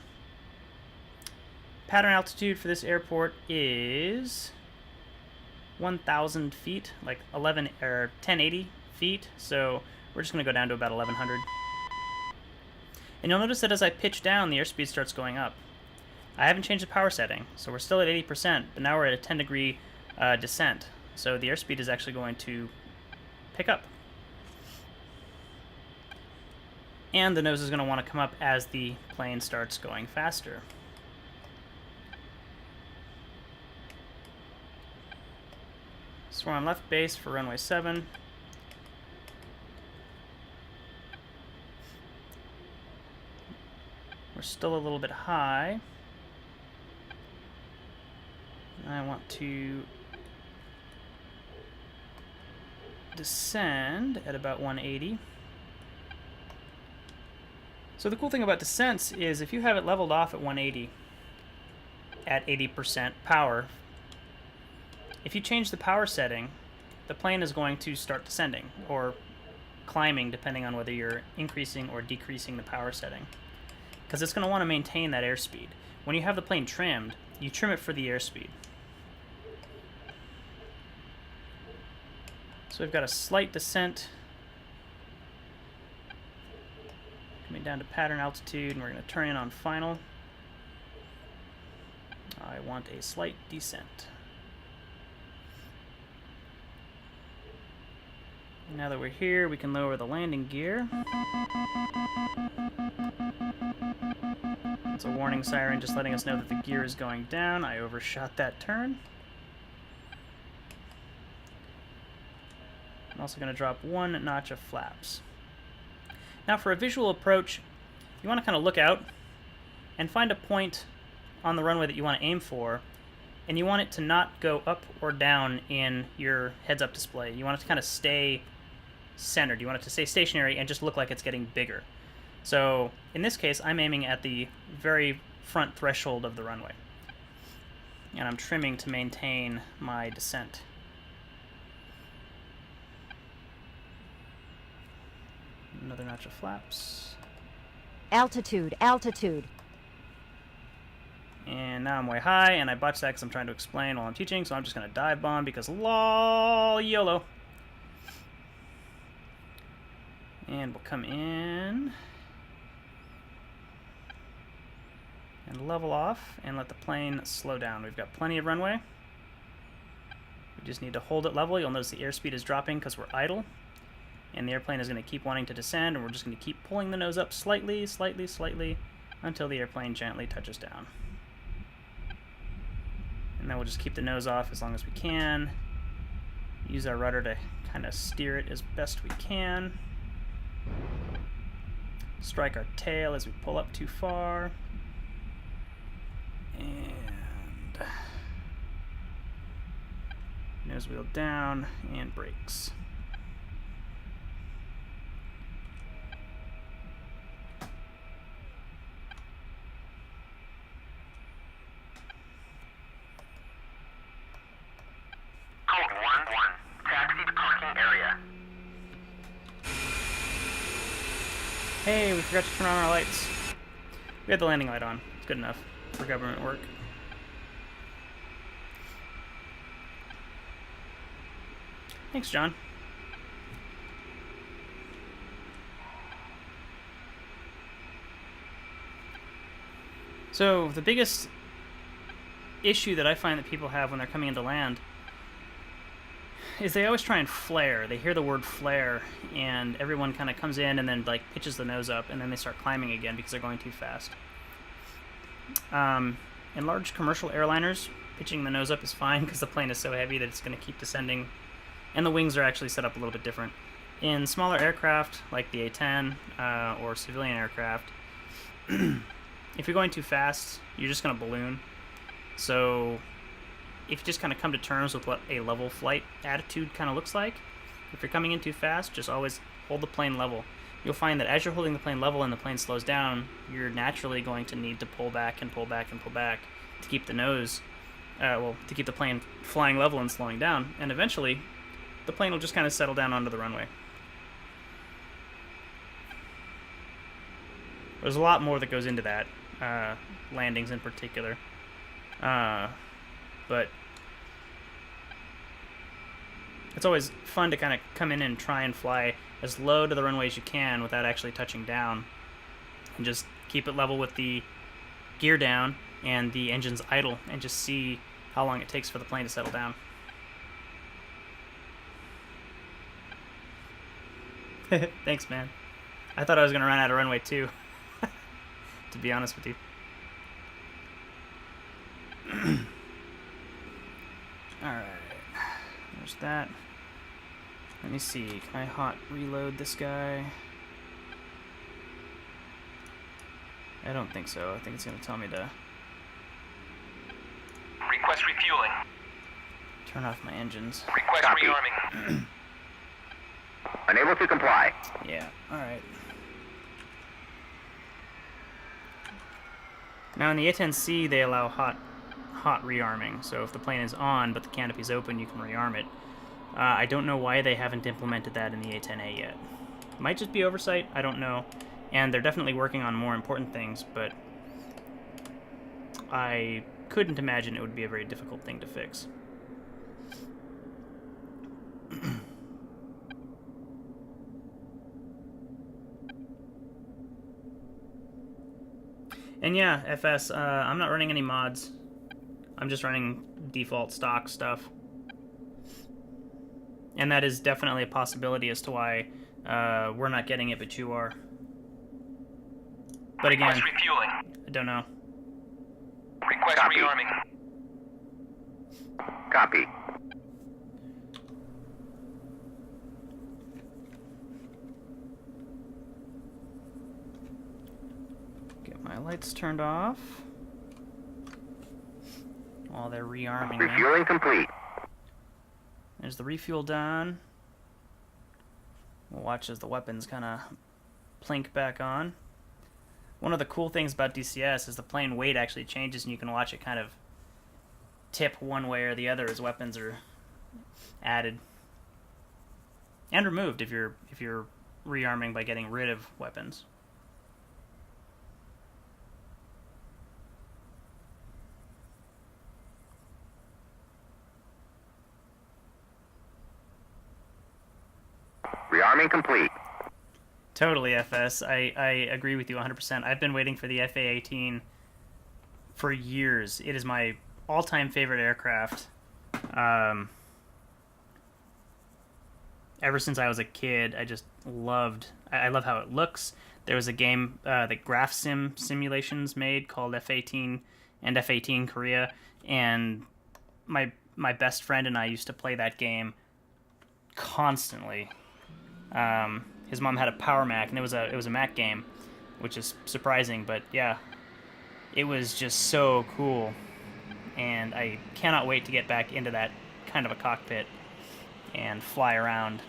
Pattern altitude for this airport is 1,000 feet, like 1080 feet. So we're just going to go down to about 1,100. And you'll notice that as I pitch down, the airspeed starts going up. I haven't changed the power setting, so we're still at 80%, but now we're at a 10-degree descent. So the airspeed is actually going to pick up. And the nose is going to want to come up as the plane starts going faster. So we're on left base for runway 7. We're still a little bit high. I want to descend at about 180. So the cool thing about descents is if you have it leveled off at 180 at 80% power, if you change the power setting, the plane is going to start descending or climbing depending on whether you're increasing or decreasing the power setting. Because it's going to want to maintain that airspeed. When you have the plane trimmed, you trim it for the airspeed. So we've got a slight descent coming down to pattern altitude, and we're going to turn in on final. I want a slight descent. Now that we're here, we can lower the landing gear. It's a warning siren just letting us know that the gear is going down. I overshot that turn. I'm also going to drop 1 notch of flaps. Now for a visual approach, you want to kind of look out and find a point on the runway that you want to aim for, and you want it to not go up or down in your heads-up display. You want it to kind of stay centered. You want it to stay stationary and just look like it's getting bigger. So in this case, I'm aiming at the very front threshold of the runway, and I'm trimming to maintain my descent. Another notch of flaps.
Altitude, altitude.
And now I'm way high, and I botched that because I'm trying to explain while I'm teaching, so I'm just going to dive bomb because lol, YOLO. And we'll come in and level off and let the plane slow down. We've got plenty of runway. We just need to hold it level. You'll notice the airspeed is dropping because we're idle. And the airplane is going to keep wanting to descend, and we're just going to keep pulling the nose up slightly, slightly, slightly, until the airplane gently touches down. And then we'll just keep the nose off as long as we can. Use our rudder to kind of steer it as best we can. Strike our tail as we pull up too far. And nose wheel down and brakes.
Code 1-1. Taxi to parking area.
Hey, we forgot to turn on our lights. We had the landing light on. It's good enough for government work. Thanks, John. So, the biggest issue that I find that people have when they're coming into land is they always try and flare. They hear the word flare, and everyone kind of comes in and then like pitches the nose up, and then they start climbing again because they're going too fast. In large commercial airliners, pitching the nose up is fine because the plane is so heavy that it's going to keep descending, and the wings are actually set up a little bit different. In smaller aircraft like the A-10 or civilian aircraft, if you're going too fast, you're just going to balloon. So if you just kind of come to terms with what a level flight attitude kind of looks like, if you're coming in too fast, just always hold the plane level. You'll find that as you're holding the plane level and the plane slows down, you're naturally going to need to pull back and pull back and pull back to keep the nose, to keep the plane flying level and slowing down. And eventually, the plane will just kind of settle down onto the runway. There's a lot more that goes into that, landings in particular. But it's always fun to kind of come in and try and fly as low to the runway as you can without actually touching down. And just keep it level with the gear down and the engine's idle, and just see how long it takes for the plane to settle down. Thanks, man. I thought I was going to run out of runway too, to be honest with you. Alright, there's that. Let me see, can I hot reload this guy? I don't think so. I think it's going to tell me to
request refueling.
turn off my engines.
Request
Copy.
rearming.
Unable to comply.
Yeah, alright. Now in the A-10C they allow hot rearming, so if the plane is on but the canopy's open, you can rearm it. I don't know why they haven't implemented that in the A-10A yet. Might just be oversight, I don't know. And they're definitely working on more important things, but I couldn't imagine it would be a very difficult thing to fix. And yeah, FS, I'm not running any mods. I'm just running default stock stuff. And that is definitely a possibility as to why we're not getting it, but you are. But again,
Request refueling.
I don't know.
Request
Copy.
rearming.
Copy.
Get my lights turned off while they're rearming me.
Refueling complete.
There's the refuel done. We'll watch as the weapons kind of plink back on. One of the cool things about DCS is the plane weight actually changes, and you can watch it kind of tip one way or the other as weapons are added and removed if you're rearming by getting rid of weapons.
Rearming complete.
Totally, FS. I agree with you 100%. I've been waiting for the FA-18 for years. It is my all-time favorite aircraft. Ever since I was a kid, I just loved... I love how it looks. There was a game that Graph Simulations made called F-18 and F-18 Korea, and my best friend and I used to play that game constantly. His mom had a Power Mac, and it was a Mac game, which is surprising, but yeah, it was just so cool, and I cannot wait to get back into that kind of a cockpit and fly around.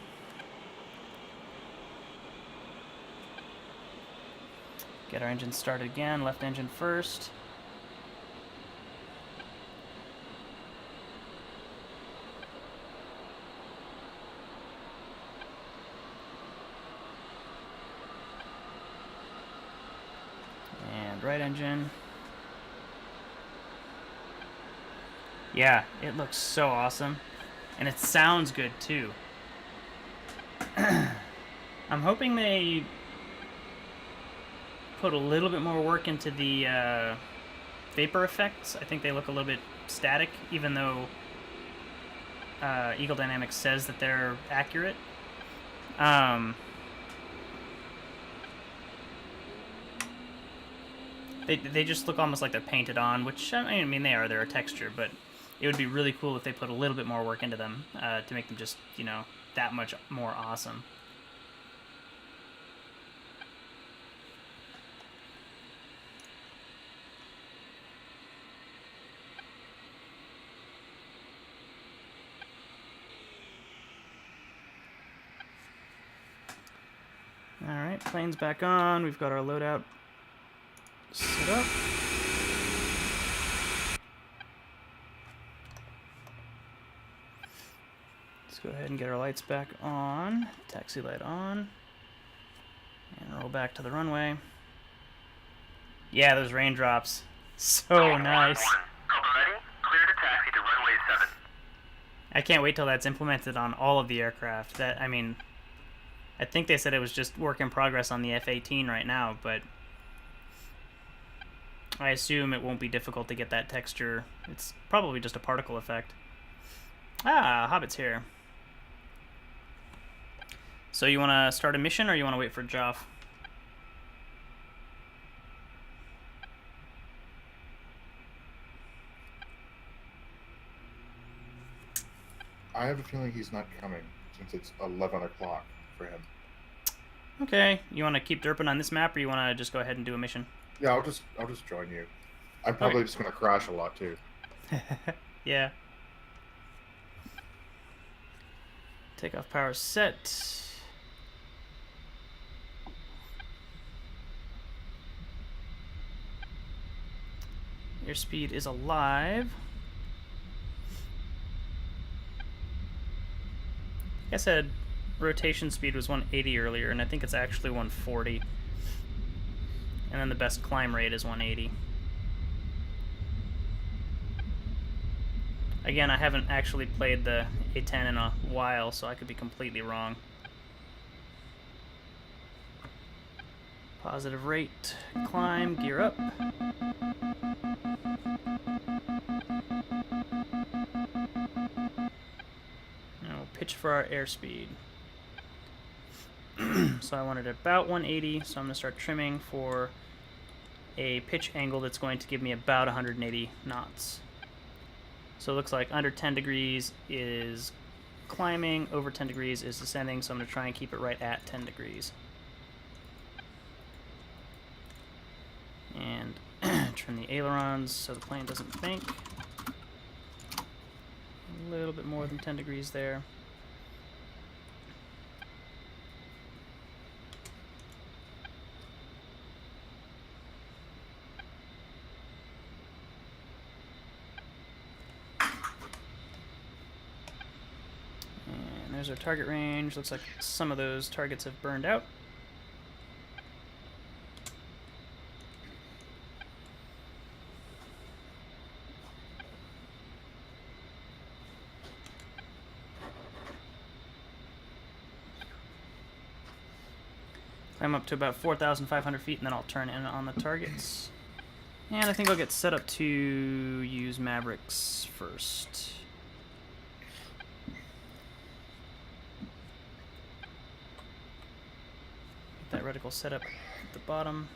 Get our engine started again, left engine first. Right engine. Yeah, it looks so awesome. And it sounds good too. I'm hoping they put a little bit more work into the vapor effects. I think they look a little bit static, even though Eagle Dynamics says that they're accurate. They just look almost like they're painted on, which, I mean, they are. They're a texture, but it would be really cool if they put a little bit more work into them to make them just, you know, that much more awesome. Alright, plane's back on. We've got our loadout set up. Let's go ahead and get our lights back on. Taxi light on. And roll back to the runway. Yeah, those raindrops. So nice.
Cobra ready, clear to taxi to runway 7.
I can't wait till that's implemented on all of the aircraft. That, I mean, I think they said it was just work in progress on the F-18 right now, but I assume it won't be difficult to get that texture. It's probably just a particle effect. Ah, Hobbit's here. So you want to start a mission, or you want to wait for Joff?
I have a feeling he's not coming since it's 11 o'clock for him.
Okay, you want to keep derping on this map, or you want to just go ahead and do a mission?
Yeah, I'll just join you. I'm probably just gonna crash a lot too.
Yeah. Takeoff power set. Airspeed is alive. I said rotation speed was 180 earlier, and I think it's actually 140. And then the best climb rate is 180. Again, I haven't actually played the A10 in a while, so I could be completely wrong. Positive rate, climb, gear up. Now we'll pitch for our airspeed. So I wanted about 180, so I'm going to start trimming for a pitch angle that's going to give me about 180 knots. So it looks like under 10 degrees is climbing, over 10 degrees is descending, so I'm going to try and keep it right at 10 degrees. And trim the ailerons so the plane doesn't bank. A little bit more than 10 degrees there. There's our target range. Looks like some of those targets have burned out. Climb up to about 4,500 feet, and then I'll turn in on the targets. And I think I'll get set up to use Mavericks first. That reticle set up at the bottom.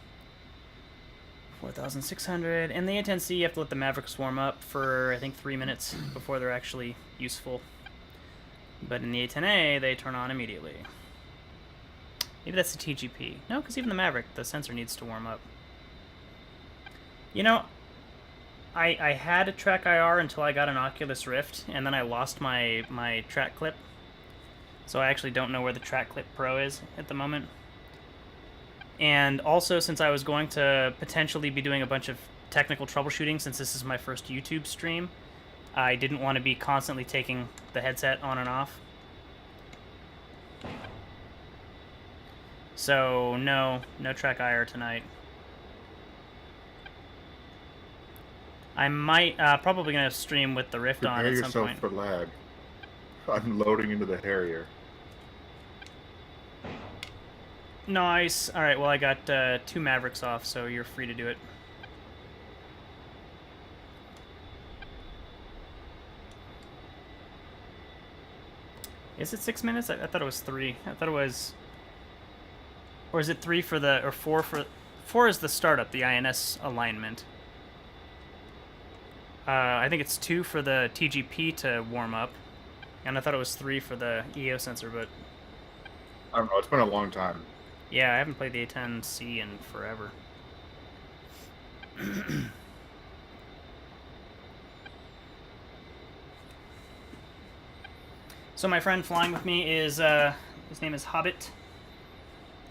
4,600. And the A10C, you have to let the Mavericks warm up for, I think, 3 minutes before they're actually useful. But in the A10A, they turn on immediately. Maybe that's the TGP. No, because even the Maverick, the sensor needs to warm up. You know, I had a track IR until I got an Oculus Rift, and then I lost my track clip. So I actually don't know where the track clip Pro is at the moment. And also, since I was going to potentially be doing a bunch of technical troubleshooting, since this is my first YouTube stream, I didn't want to be constantly taking the headset on and off. So, no track IR tonight. I might, probably going to stream with the Rift on at some point.
Prepare yourself for lag. I'm loading into the Harrier.
Nice. Alright, well I got 2 Mavericks off, so you're free to do it. Is it 6 minutes? I thought it was 3. I thought it was... Or is it 3 for the... Or 4 for... 4 is the startup, the INS alignment. I think it's 2 for the TGP to warm up. And I thought it was 3 for the EO sensor, but...
I don't know. It's been a long time.
Yeah, I haven't played the A10C in forever. So my friend flying with me is, his name is Hobbit.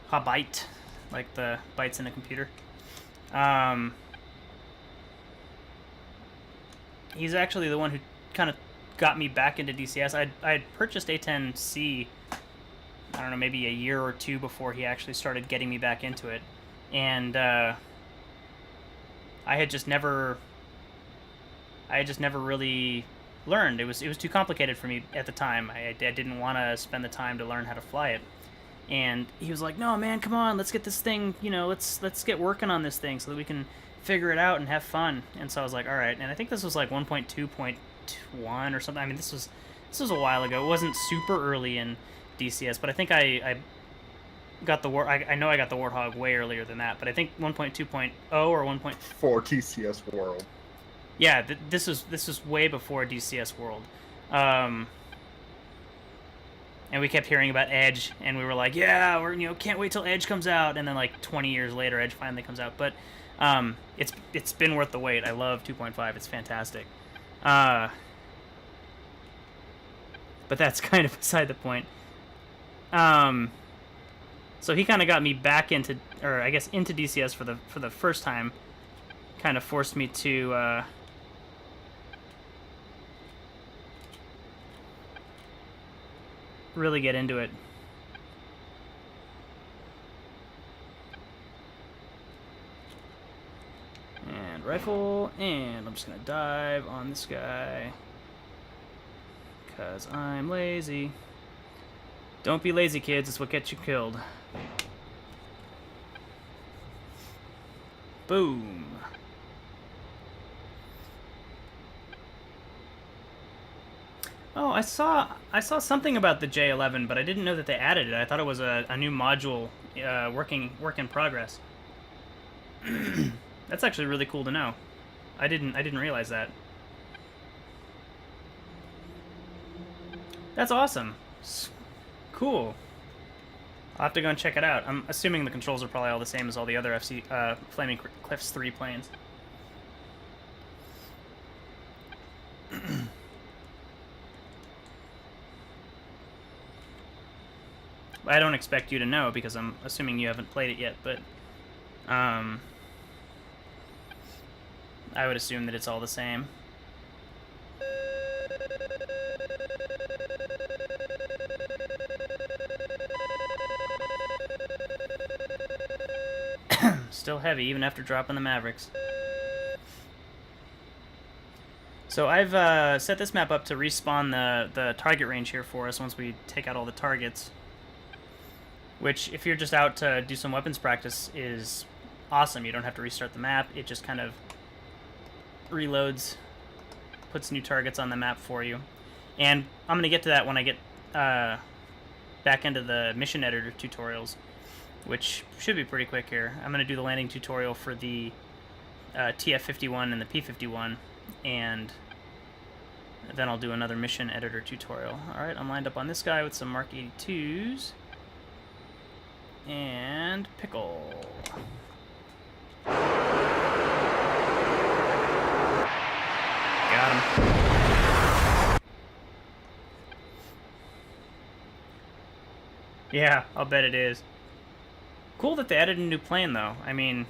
Hobbite, like the bytes in a computer. He's actually the one who kind of got me back into DCS. I had purchased A10C, I don't know, maybe a year or two before he actually started getting me back into it. And I had just never really learned. It was too complicated for me at the time. I didn't want to spend the time to learn how to fly it. And he was like, "No, man, come on, let's get this thing, you know, let's get working on this thing so that we can figure it out and have fun." And so I was like, "All right." And I think this was like 1.2.1 or something. I mean, this was a while ago. It wasn't super early in DCS, but I think I got the I know I got the Warthog way earlier than that, but I think 1.2.0 or 1.
For TCS World.
Yeah, this was way before DCS World. And we kept hearing about Edge, and we were like, "Yeah, we're can't wait till Edge comes out." And then like 20 years later, Edge finally comes out. But it's been worth the wait. I love 2.5. It's fantastic. But that's kind of beside the point. So he kind of got me back into, or I guess into DCS for the first time. Kind of forced me to really get into it. And rifle, and I'm just gonna dive on this guy because I'm lazy. Don't be lazy, kids. It's what gets you killed. Boom. Oh, I saw something about the J11, but I didn't know that they added it. I thought it was a new module, work in progress. That's actually really cool to know. I didn't realize that. That's awesome. Cool. I'll have to go and check it out. I'm assuming the controls are probably all the same as all the other Flaming Cliffs 3 planes. I don't expect you to know because I'm assuming you haven't played it yet, but I would assume that it's all the same. Still heavy even after dropping the Mavericks. So I've set this map up to respawn the target range here for us once we take out all the targets. Which, if you're just out to do some weapons practice, is awesome. You don't have to restart the map. It just kind of reloads, puts new targets on the map for you. And I'm going to get to that when I get back into the mission editor tutorials, which should be pretty quick here. I'm going to do the landing tutorial for the TF-51 and the P-51, and then I'll do another mission editor tutorial. Alright, I'm lined up on this guy with some Mark 82s. And pickle. Got him. Yeah, I'll bet it is. Cool that they added a new plane, though. I mean,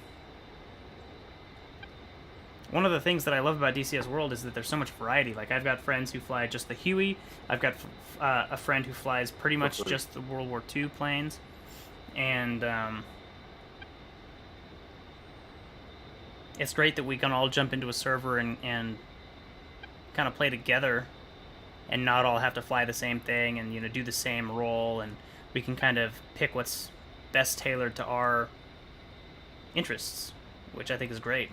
one of the things that I love about DCS World is that there's so much variety. Like, I've got friends who fly just the Huey. I've got a friend who flies pretty much just the World War II planes. And it's great that we can all jump into a server and kind of play together and not all have to fly the same thing and do the same role, and we can kind of pick what's best tailored to our interests, which I think is great.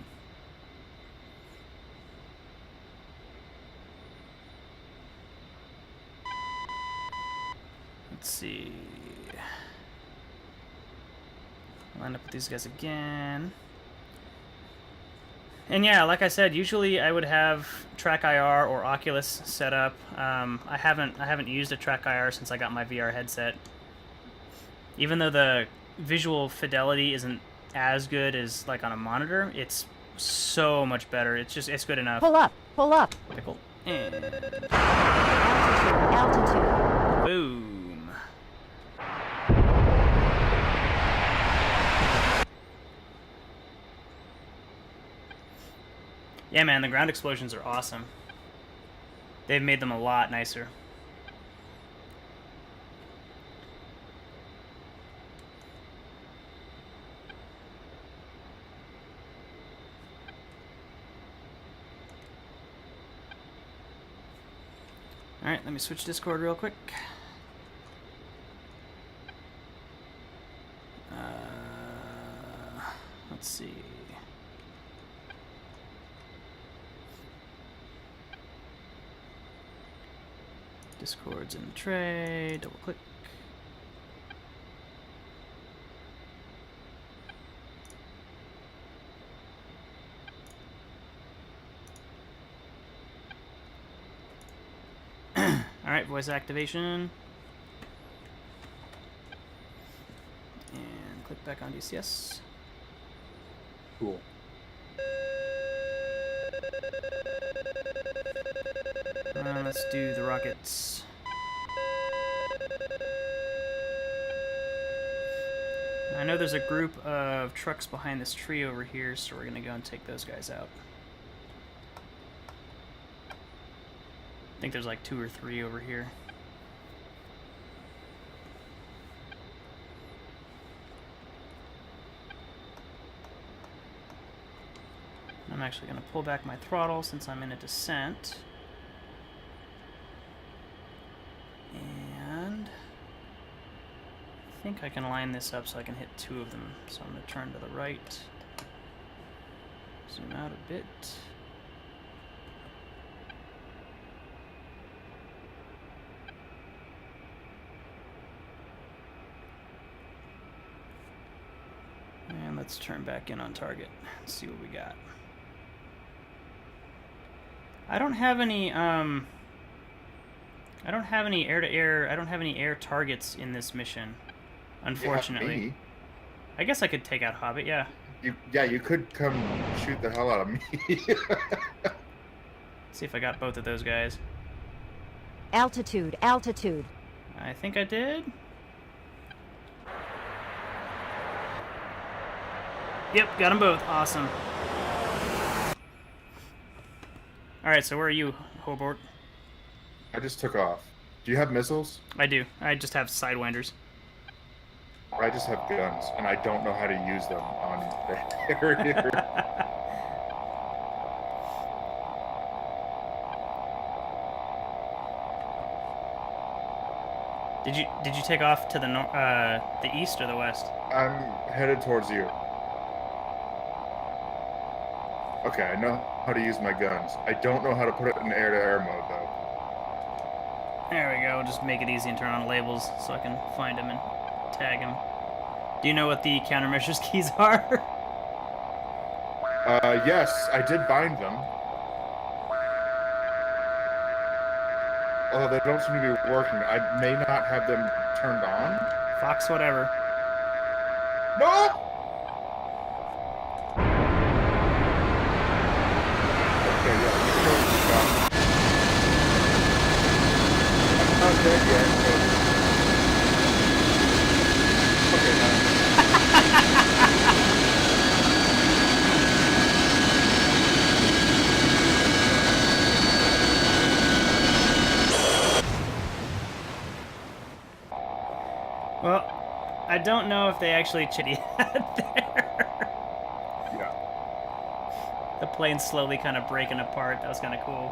Let's see. I'll end up with these guys again. And yeah, like I said, usually I would have Track IR or Oculus set up. I haven't used a Track IR since I got my VR headset. Even though the visual fidelity isn't as good as like on a monitor, it's so much better. It's good enough.
Pull up. Pull up.
Pickle. And
Altitude.
boom. Yeah, man, the ground explosions are awesome. They've made them a lot nicer. Alright, let me switch Discord real quick. Let's see. Discord's in the tray, double click. Alright, voice activation. And click back on DCS.
Cool.
Let's do the rockets. I know there's a group of trucks behind this tree over here, so we're gonna go and take those guys out. I think there's like 2 or 3 over here. I'm actually gonna pull back my throttle since I'm in a descent. And I think I can line this up so I can hit 2 of them. So I'm going to turn to the right, zoom out a bit. And let's turn back in on target and see what we got. I don't have any air-to-air. I don't have any air targets in this mission, unfortunately.
Me.
I guess I could take out Hobbit. Yeah.
You could come shoot the hell out of me.
See if I got both of those guys.
Altitude. Altitude.
I think I did. Yep, got them both. Awesome. All right, so where are you, Hobart?
I just took off. Do you have missiles?
I do. I just have sidewinders.
I just have guns, and I don't know how to use them on the area.
Did you take off to the east or the west?
I'm headed towards you. Okay, I know how to use my guns. I don't know how to put it in air-to-air mode, though.
There we go. Just make it easy and turn on labels so I can find him and tag him. Do you know what the countermeasures keys are?
Yes, I did bind them. Although they don't seem to be working. I may not have them turned on.
Fox, whatever.
No! Okay, yeah, you totally got it. I'm not dead yet, but... Okay, now.
Well, I don't know if they actually chitty had there.
Yeah.
The plane's slowly kind of breaking apart. That was kind of cool.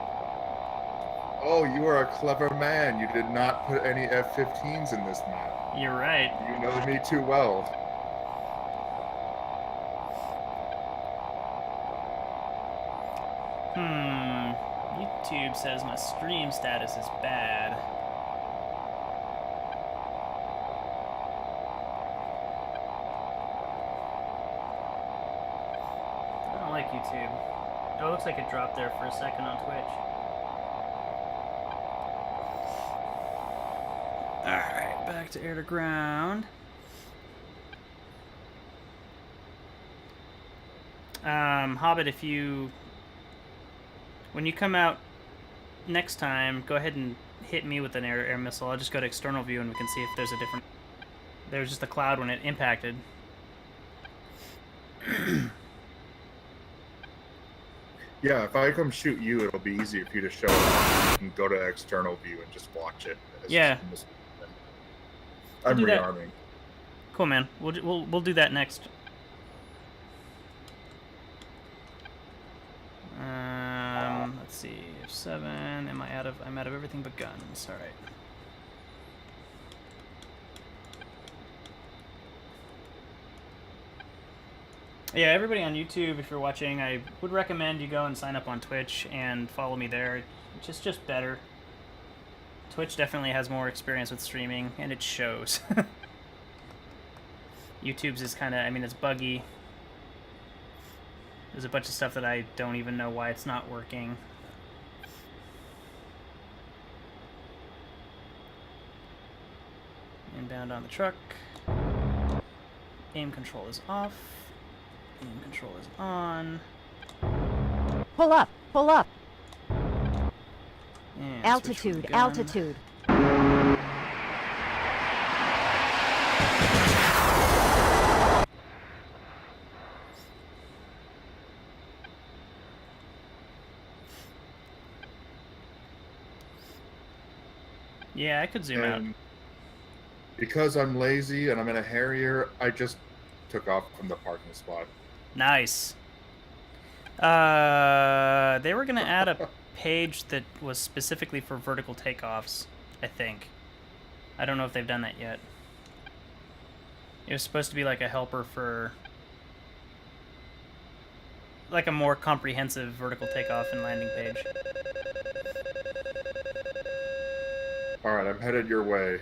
Oh, you are a clever man. You did not put any F-15s in this map.
You're right.
You know me too well.
YouTube says my stream status is bad. like YouTube. Oh, it looks like it dropped there for a second on Twitch. Alright, back to air to ground. Hobbit, if you... When you come out next time, go ahead and hit me with an air missile. I'll just go to external view and we can see if there's a different... There's just a cloud when it impacted.
Yeah, if I come shoot you, it'll be easier for you to show up. You can go to external view and just watch it.
Yeah.
I'm
do that.
rearming.
Cool, man. We'll do that next. Let's see. F7. I'm out of everything but guns. All right. Yeah, everybody on YouTube, if you're watching, I would recommend you go and sign up on Twitch and follow me there. It's just better. Twitch definitely has more experience with streaming, and it shows. YouTube's is kind of, I mean, it's buggy. There's a bunch of stuff that I don't even know why it's not working. Inbound on the truck. Aim control is off. Aim control is on.
Pull up. Pull up.
And
Altitude.
switch from gun.
Altitude.
Yeah, I could zoom out.
And because I'm lazy and I'm in a Harrier, I just took off from the parking spot.
Nice. They were gonna add a page that was specifically for vertical takeoffs, I think. I don't know if they've done that yet. It was supposed to be like a helper for... like a more comprehensive vertical takeoff and landing page.
Alright, I'm headed your way.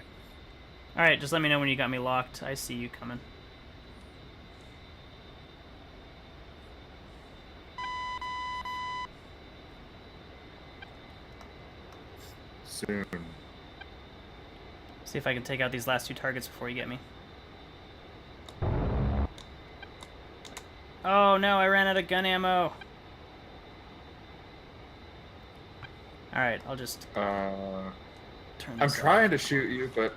Alright, just let me know when you got me locked. I see you coming.
Soon.
See if I can take out these last two targets before you get me. Oh no, I ran out of gun ammo. Alright, I'll just turn
I'm
this
trying to shoot you, but...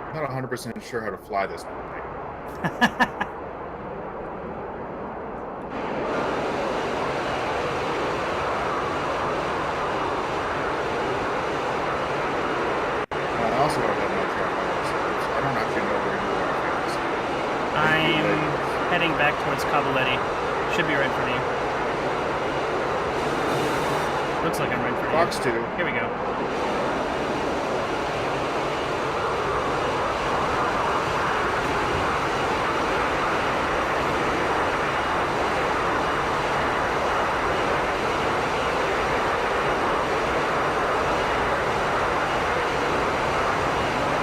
I'm not 100% sure how to fly this plane. I also don't have much on my website, so I don't actually know where you are.
I'm heading back towards Cavaletti. Should be right in front of you. Looks like I'm right in front of
Fox 2.
you. Here we go.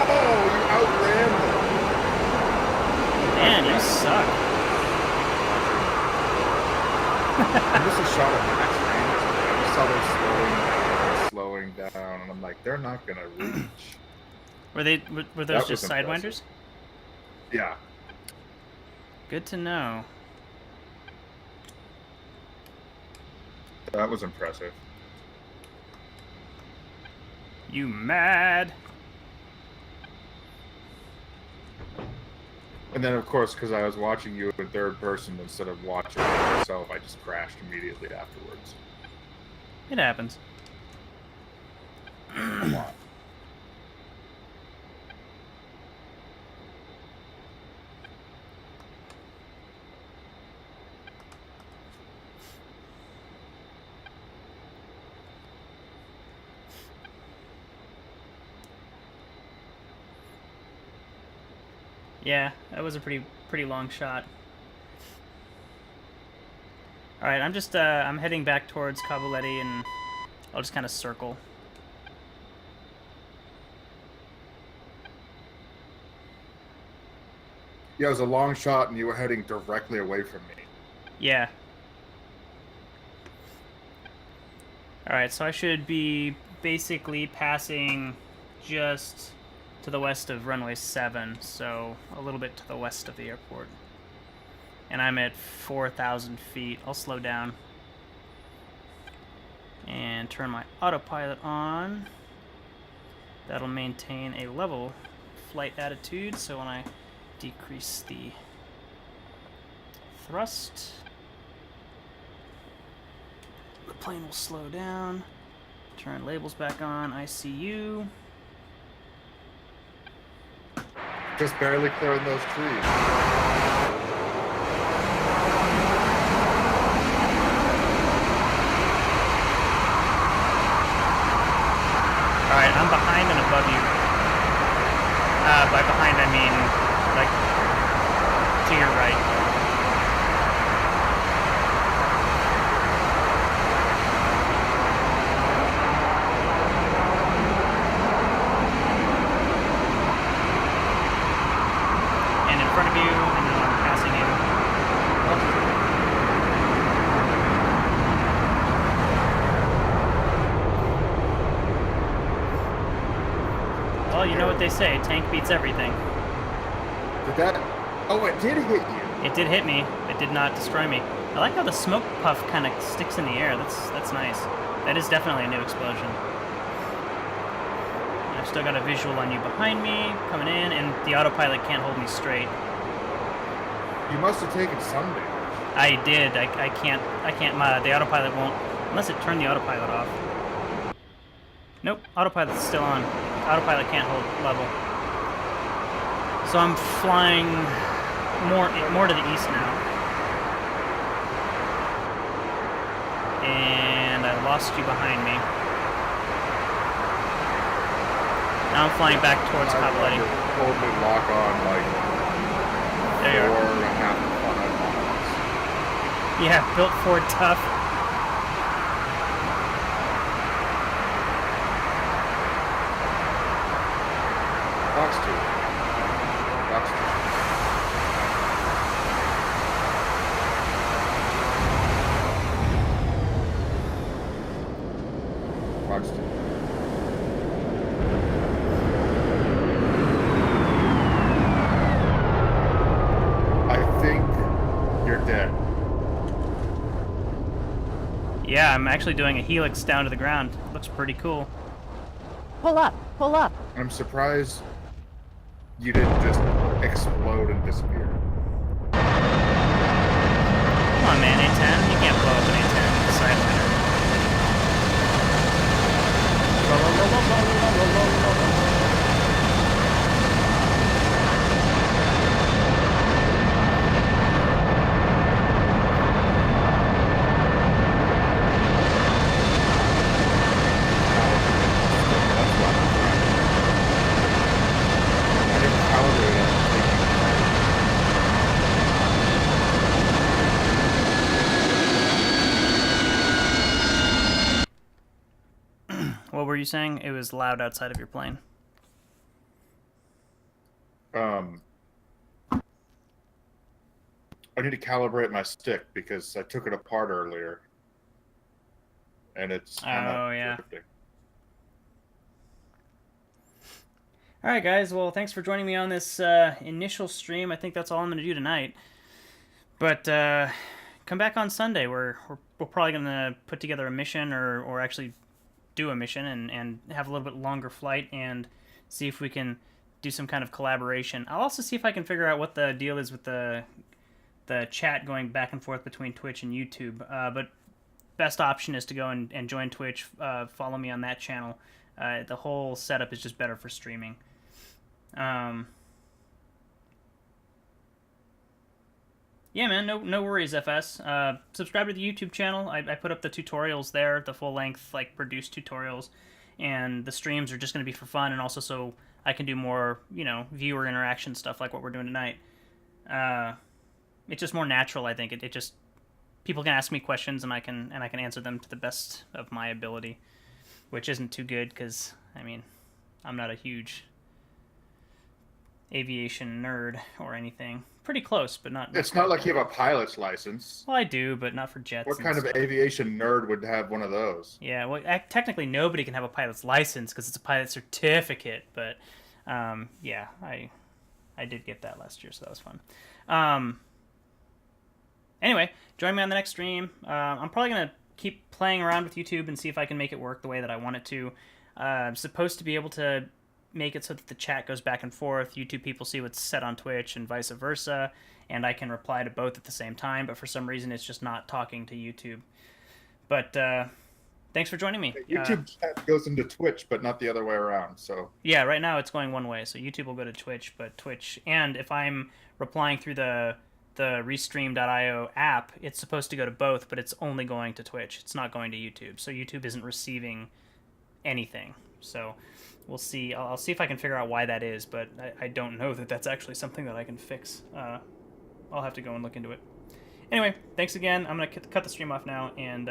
Oh, you outran them.
Man, you suck.
I missed a shot at max range. I just saw them slowing down, and I'm like, they're not gonna reach.
Were those
That
just
was
sidewinders?
Yeah.
Good to know.
That was impressive.
You mad?
And then, of course, because I was watching you in third person instead of watching myself, I just crashed immediately afterwards.
It happens.
A lot.
Yeah, that was a pretty long shot. All right, I'm just I'm heading back towards Caboletti, and I'll just kind of circle.
Yeah, it was a long shot, and you were heading directly away from me.
Yeah. All right, so I should be basically passing just to the west of runway 7, so a little bit to the west of the airport. And I'm at 4,000 feet. I'll slow down and turn my autopilot on. That'll maintain a level flight attitude, so when I decrease the thrust, the plane will slow down. Turn labels back on. ICU.
Just barely clearing those trees.
Alright, I'm behind and above you. By behind I mean, like, to your right. And in front of you, and then I'm passing you. Well, you know what they say, tank beats everything.
Did that? Oh, it did hit you.
It did hit me. It did not destroy me. I like how the smoke puff kind of sticks in the air. That's nice. That is definitely a new explosion. I've still got a visual on you behind me, coming in, and the autopilot can't hold me straight.
You must have taken some damage.
I did. I can't. The autopilot won't, unless it turned the autopilot off. Nope. Autopilot's still on. Autopilot can't hold level. So I'm flying more to the east now. And I lost you behind me. Now I'm flying back towards Caboletti.
Hold me lock on like
There you are.
4.5 to 5 miles.
Yeah, built Ford tough.
Box 2. Box 2. Box 2. I think you're dead.
Yeah, I'm actually doing a helix down to the ground. Looks pretty cool.
Pull up, pull up.
I'm surprised you didn't just explode and disappear.
Come on, man, A-10. You can't blow up an A-10 with a Sideliner.
That's why I didn't calibrate it.
What were you saying? It was loud outside of your plane.
I need to calibrate my stick because I took it apart earlier, and it's kind of
Oh, yeah.
drifting.
All right, guys. Well, thanks for joining me on this initial stream. I think that's all I'm going to do tonight. But come back on Sunday. We're probably going to put together a mission or actually do a mission and have a little bit longer flight and see if we can do some kind of collaboration. I'll also see if I can figure out what the deal is with the chat going back and forth between Twitch and YouTube. But best option is to go and join Twitch. Follow me on that channel. The whole setup is just better for streaming. Yeah, man, no worries, FS. Subscribe to the YouTube channel. I put up the tutorials there, the full-length, like, produced tutorials. And the streams are just going to be for fun and also so I can do more, viewer interaction stuff like what we're doing tonight. It's just more natural, I think. It just people can ask me questions and I can answer them to the best of my ability, which isn't too good because I mean, I'm not a huge aviation nerd or anything. Pretty close, but not.
It's not like you have a pilot's license.
Well, I do, but not for jets.
What
and
kind of
stuff.
aviation nerd would have one of those?
Yeah, well, technically nobody can have a pilot's license because it's a pilot certificate. But yeah, I did get that last year, so that was fun. Anyway, join me on the next stream. I'm probably gonna keep playing around with YouTube and see if I can make it work the way that I want it to. I'm supposed to be able to make it so that the chat goes back and forth. YouTube people see what's said on Twitch and vice versa, and I can reply to both at the same time, but for some reason it's just not talking to YouTube. But thanks for joining me.
YouTube chat goes into Twitch, but not the other way around. So
yeah, right now it's going one way, so YouTube will go to Twitch, but Twitch, and if I'm replying through the Restream.io app, it's supposed to go to both, but it's only going to Twitch. It's not going to YouTube, so YouTube isn't receiving anything. So we'll see. I'll see if I can figure out why that is, but I don't know that that's actually something that I can fix. I'll have to go and look into it. Anyway, thanks again. I'm going to cut the stream off now, and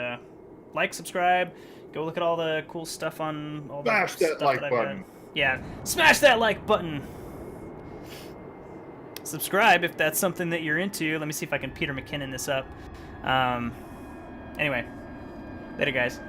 like, subscribe, go look at all the cool stuff on all the
smash that
stuff
like
that I've
button.
got. Yeah, smash that like button. Subscribe if that's something that you're into. Let me see if I can Peter McKinnon this up. Anyway, later, guys.